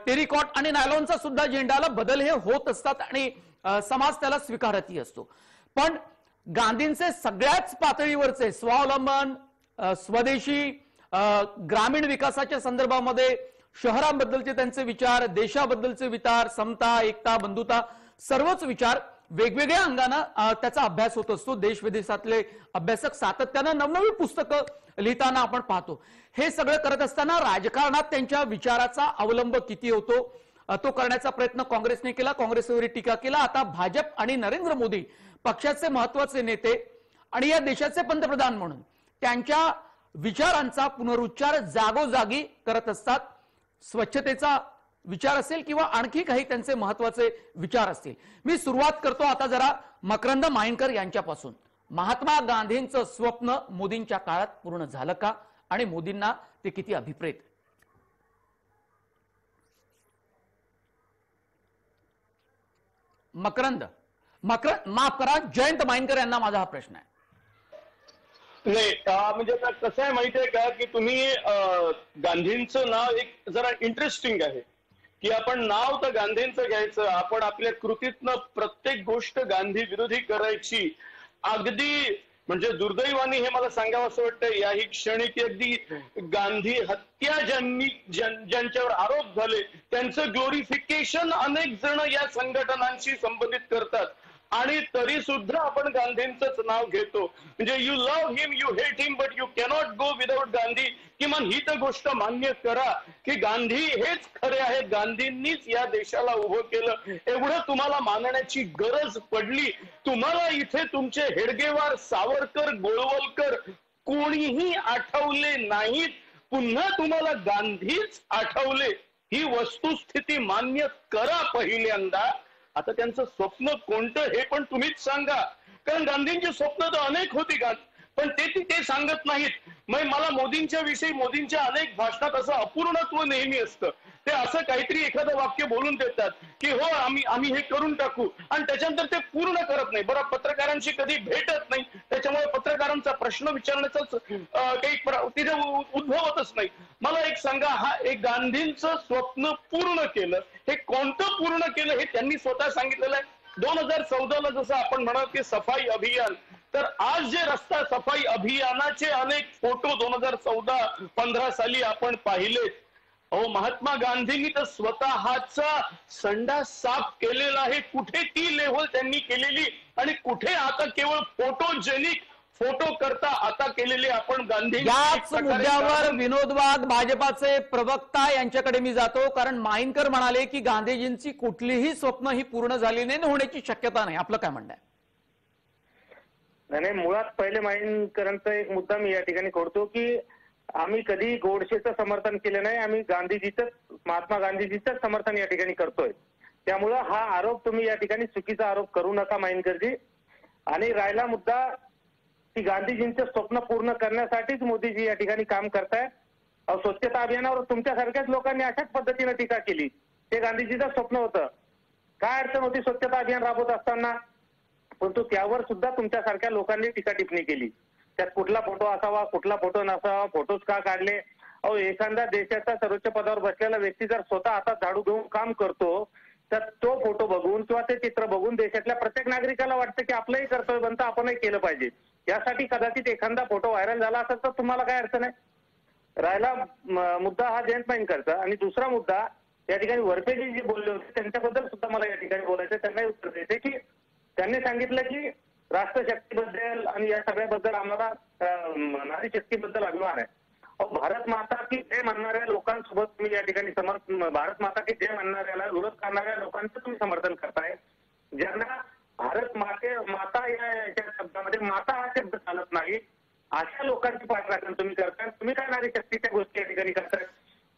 टेरिकॉट आणि नायलॉनचा सुद्धा झेंडाला बदल हे होत असतात आणि समाज त्याला स्वीकारतही असतो. पण गांधींचे सगळ्याच पातळीवरचे स्वावलंबन, स्वदेशी, ग्रामीण विकासाच्या संदर्भामध्ये शहरांबद्दलचे त्यांचे विचार, देशाबद्दलचे विचार, समता, एकता, बंधुता, सर्वच विचार वेगवेगळ्या अंगाने त्याचा अभ्यास होत असतो. देश विदेशातले अभ्यासक सातत्यानं नवनवी पुस्तकं लिहिताना आपण पाहतो. हे सगळं करत असताना राजकारणात त्यांच्या विचाराचा अवलंब किती होतो तो करण्याचा प्रयत्न काँग्रेसने केला, काँग्रेसवर टीका केला. आता भाजप आणि नरेंद्र मोदी पक्षाचे महत्वाचे नेते आणि या देशाचे पंतप्रधान म्हणून त्यांच्या विचारांचा पुनरुच्चार जागोजागी करत असतात. स्वच्छतेचा विचार असेल किंवा आणखी काही त्यांचे महत्वाचे विचार असतील. मी सुरुवात करतो आता जरा मकरंद मायेंकर यांच्यापासून. महात्मा गांधींचं स्वप्न मोदींच्या काळात पूर्ण झालं का आणि मोदींना ते किती अभिप्रेत? मकरंद माफ करा, जयंत मायेंकर यांना माझा हा प्रश्न आहे. नाही म्हणजे आता कसं आहे माहितीये का की तुम्ही गांधींचं नाव एक जरा इंटरेस्टिंग आहे की आपण नाव तर गांधींचं घ्यायचं, आपण आपल्या कृतीतनं प्रत्येक गोष्ट गांधी विरोधी करायची. अगदी म्हणजे दुर्दैवाने हे मला सांगावं असं वाटतं याही क्षणी की अगदी गांधी हत्या ज्यांच्यावर आरोप झाले त्यांचं ग्लोरिफिकेशन अनेक जण या संघटनांशी संबंधित करतात आणि तरी सुद्धा आपण गांधींचंच नाव घेतो. म्हणजे you love him, you hate him, but you cannot go without Gandhi. किमान ही तर गोष्ट मान्य करा की गांधी हेच खरे आहेत, गांधींनीच या देशाला उभं केलं. एवढं तुम्हाला मानण्याची गरज पडली. तुम्हाला इथे तुमचे हेडगेवार, सावरकर, गोळवलकर कोणीही आठवले नाहीत, पुन्हा तुम्हाला गांधीच आठवले. ही वस्तुस्थिती मान्य करा पहिल्यांदा. आता त्यांचं स्वप्न कोणतं हे पण तुम्हीच सांगा, कारण गांधींची स्वप्न तर अनेक होती पण ते सांगत नाहीत. मग मला मोदींच्या विषयी मोदींच्या अनेक भाषणात असं अपूर्णत्व नेहमी असतं. ते असं काहीतरी एखादं वाक्य बोलून देतात की हो आम्ही हे करून टाकू आणि त्याच्यानंतर ते पूर्ण करत नाही. बरं, पत्रकारांशी कधी भेटत नाही, त्याच्यामुळे पत्रकारांचा प्रश्न विचारण्याचा काही तिथे उद्भवतच नाही. मला एक सांगा, हा एक गांधींचं स्वप्न पूर्ण केलं, हे कोणतं पूर्ण केलं हे त्यांनी स्वतः सांगितलेलं आहे. 2014ला जसं आपण म्हणाल की सफाई अभियान, तर आज जे रस्ता सफाई अभियानाचे अनेक फोटो 2014-15 साली आपण पाहिलेत. अहो, महात्मा गांधींनी तर स्वतःचा संडास साफ केलेला आहे. कुठे ती लेव्हल त्यांनी केलेली आणि कुठे आता केवळ फोटोजेनिक फोटो करता आता केलेली आपण गांधी याच मुद्द्यावर विनोद वाघ भाजपाचे प्रवक्ता यांच्याकडे मी जातो, कारण माईनकर म्हणाले की गांधीजींची कुठलीही स्वप्न ही पूर्ण झाली नाही, होण्याची शक्यता नाही. आपलं काय म्हणणं आहे? नाही, मुळात पहिले माईनकरांचा एक मुद्दा मी या ठिकाणी करतो की आम्ही कधी गोडसेचं समर्थन केलं नाही, आम्ही महात्मा गांधीजीचंच समर्थन या ठिकाणी करतोय. त्यामुळं हा आरोप तुम्ही या ठिकाणी चुकीचा आरोप करू नका माईनकरजी. आणि राहिला मुद्दा की गांधीजींचं स्वप्न पूर्ण करण्यासाठीच मोदीजी या ठिकाणी काम करतायत. स्वच्छता अभियानावर तुमच्यासारख्याच लोकांनी अशाच पद्धतीने टीका केली. ते गांधीजीचं स्वप्न होतं. काय अडचण होती स्वच्छता अभियान राबवत असताना? परंतु त्यावर सुद्धा तुमच्यासारख्या लोकांनी टीका टिप्पणी केली. त्यात कुठला फोटो असावा, कुठला फोटो नसावा, फोटोज का काढले? एखादा देशाच्या सर्वोच्च पदावर बसलेला व्यक्ती जर स्वतः हातात झाडू घेऊन काम करतो, तर तो फोटो बघून किंवा ते चित्र बघून देशातल्या प्रत्येक नागरिकाला वाटतं की आपलंही कर्तव्य बनतं, आपणही केलं पाहिजे. यासाठी कदाचित एखादा फोटो व्हायरल झाला असेल तर तुम्हाला काय अडचण आहे? राहिला मुद्दा हा जयंत माईनकरचा. आणि दुसरा मुद्दा, या ठिकाणी वरपेजी जे बोलले होते त्यांच्याबद्दल सुद्धा मला या ठिकाणी बोलायचं. त्यांनाही उत्तर द्यायचे की त्यांनी सांगितलं की राष्ट्रशक्तीबद्दल आणि या सगळ्याबद्दल आम्हाला नारी शक्तीबद्दल अभिमान आहे. भारत माता की जय म्हणणाऱ्या लोकांसोबत तुम्ही या ठिकाणी भारत माता की जय म्हणणाऱ्याला विरोध करणाऱ्या लोकांचं तुम्ही समर्थन करताय. ज्यांना भारत माता या शब्दामध्ये माता हा शब्द चालत नाही, अशा लोकांची पाठराखण तुम्ही करताय. तुम्ही काय नारी शक्तीच्या गोष्टी या ठिकाणी करताय?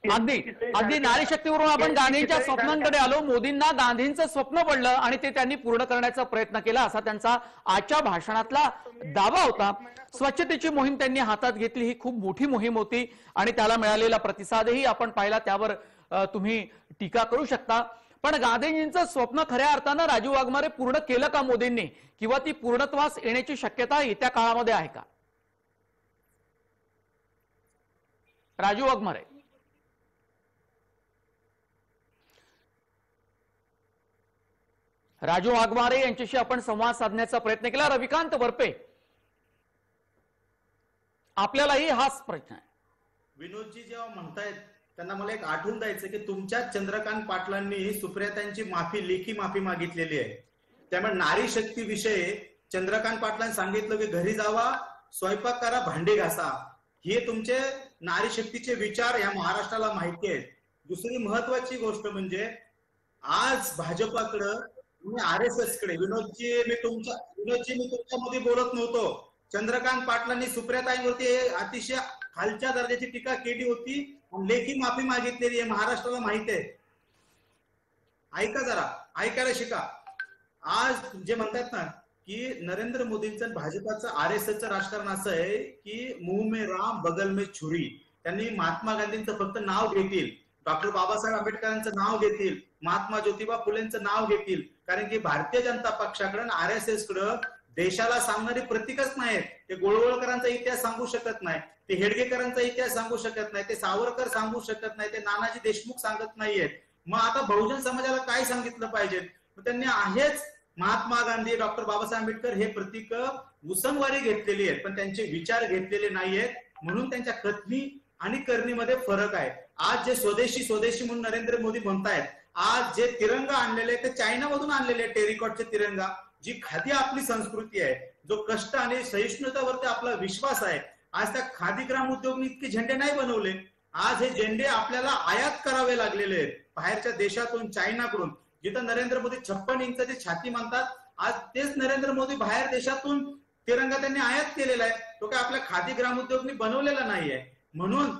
अगदी नारी शक्तीवरून आपण गांधींच्या स्वप्नांकडे आलो. मोदींना गांधींचं स्वप्न पडलं आणि ते त्यांनी पूर्ण करण्याचा प्रयत्न केला, असा त्यांचा आजच्या भाषणातला दावा होता. स्वच्छतेची मोहीम त्यांनी हातात घेतली, ही खूप मोठी मोहीम होती आणि त्याला मिळालेला प्रतिसादही आपण पाहिला. त्यावर तुम्ही टीका करू शकता, पण गांधीजींचं स्वप्न खऱ्या अर्थानं राजू वाघमारे पूर्ण केलं का मोदींनी, किंवा ती पूर्णत्वास येण्याची शक्यता येत्या काळामध्ये आहे का? राजू वाघमारे, राजू वाघमारे यांच्याशी आपण संवाद साधण्याचा प्रयत्न केला. रविकांत वरपे, आपल्यालाही हाच प्रश्न आहे. विनोदजी जेव्हा म्हणतायत त्यांना मला एक आठवून द्यायचं की तुमच्या चंद्रकांत पाटलांनी सुप्रियातांची लेखी माफी मागितलेली आहे. त्यामुळे नारी शक्ती विषयी चंद्रकांत पाटलांनी सांगितलं की घरी जावा, स्वयंपाक करा, भांडे घासा. हे तुमचे नारी शक्तीचे विचार या महाराष्ट्राला माहिती आहेत. दुसरी महत्वाची गोष्ट म्हणजे आज भाजपाकडं RSS कडे, विनोदजी मी तुमच्यामध्ये बोलत नव्हतो. चंद्रकांत पाटलांनी सुप्रियाताईंवरती अतिशय खालच्या दर्जाची टीका केली होती, लेखी माफी मागितलेली आहे, महाराष्ट्राला माहिती आहे. ऐका जरा, ऐकायला शिका. आज जे म्हणतात ना की नरेंद्र मोदींचं भाजपाचं RSSचं राजकारण असं आहे की मुंह में राम बगल में छुरी. त्यांनी महात्मा गांधींचं फक्त नाव घेतील, डॉक्टर बाबासाहेब आंबेडकरांचं नाव घेतील, महात्मा ज्योतिबा फुलेंचं नाव घेतील, कारण की भारतीय जनता पक्षाकडे RSS कडे देशाला सांगणारी प्रतीकच नाहीत. ते गोळवळकरांचा इतिहास सांगू शकत नाही, ते हेडगेकरांचा इतिहास सांगू शकत नाही, ते सावरकर सांगू शकत नाही, ते नानाजी देशमुख सांगत नाहीयेत. मग आता बहुजन समाजाला काय सांगितलं पाहिजे? त्यांनी आहेच महात्मा गांधी, डॉक्टर बाबासाहेब आंबेडकर हे प्रतीक उसनवारी घेतलेली आहेत, पण त्यांचे विचार घेतलेले नाहीयेत. म्हणून त्यांच्या कथनी आणि करणीमध्ये फरक आहे. आज जे स्वदेशी स्वदेशी म्हणून नरेंद्र मोदी म्हणतायत, आज जे तिरंगा आणलेले ते चायनामधून आणलेले टेरिकॉटचे तिरंगा, जी खादी आपली संस्कृती आहे, जो कष्ट आणि सहिष्णुतेवरती आपला विश्वास आहे. आज त्या खादी ग्राम उद्योगनी इतके झेंडे नाही बनवले. आज हे झेंडे आपल्याला आयात करावे लागलेले आहेत बाहेरच्या देशातून, चायनाकडून. जिथं नरेंद्र मोदी 56 इंचाची छाती म्हणतात, आज तेच नरेंद्र मोदी बाहेर देशातून तिरंगा त्यांनी आयात केलेला आहे. तो काय आपल्या खादी ग्राम उद्योगनी बनवलेला नाहीये. म्हणून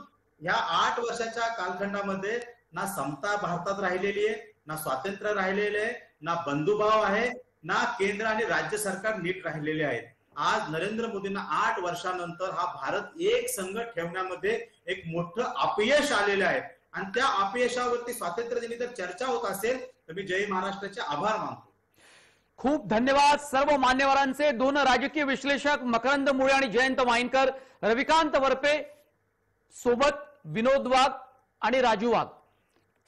या 8 वर्षाच्या कालखंडामध्ये ना समता भारतात राहिलेली आहे, ना स्वातंत्र्य राहिलेले आहे, ना बंधुभाव आहे, ना केंद्र आणि राज्य सरकार नीट राहिलेले आहेत. आज नरेंद्र मोदींना 8 वर्षानंतर हा भारत एक संघ ठेवण्यामध्ये एक मोठं अपयश आलेलं आहे. आणि त्या अपयशावरती स्वातंत्र्य दिनी जर चर्चा होत असेल तर मी जय महाराष्ट्राचे आभार मानतो. खूप धन्यवाद सर्व मान्यवरांचे. 2 राजकीय विश्लेषक मकरंद मुळे आणि जयंत माईनकर, रविकांत वरपे सोबत विनोद वाघ आणि राजू वाघ,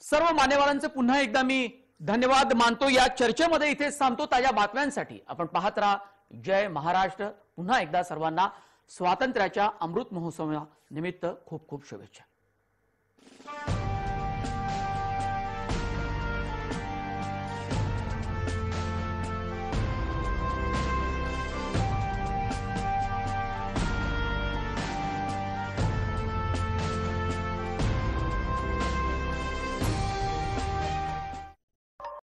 सर्व मान्यवरांचे पुन्हा एकदा मी धन्यवाद मानतो. या चर्चेमध्ये इथेच थांबतो. ताज्या बातम्यांसाठी आपण पाहत राहा जय महाराष्ट्र. पुन्हा एकदा सर्वांना स्वातंत्र्याच्या अमृत महोत्सवानिमित्त खूप खूप शुभेच्छा.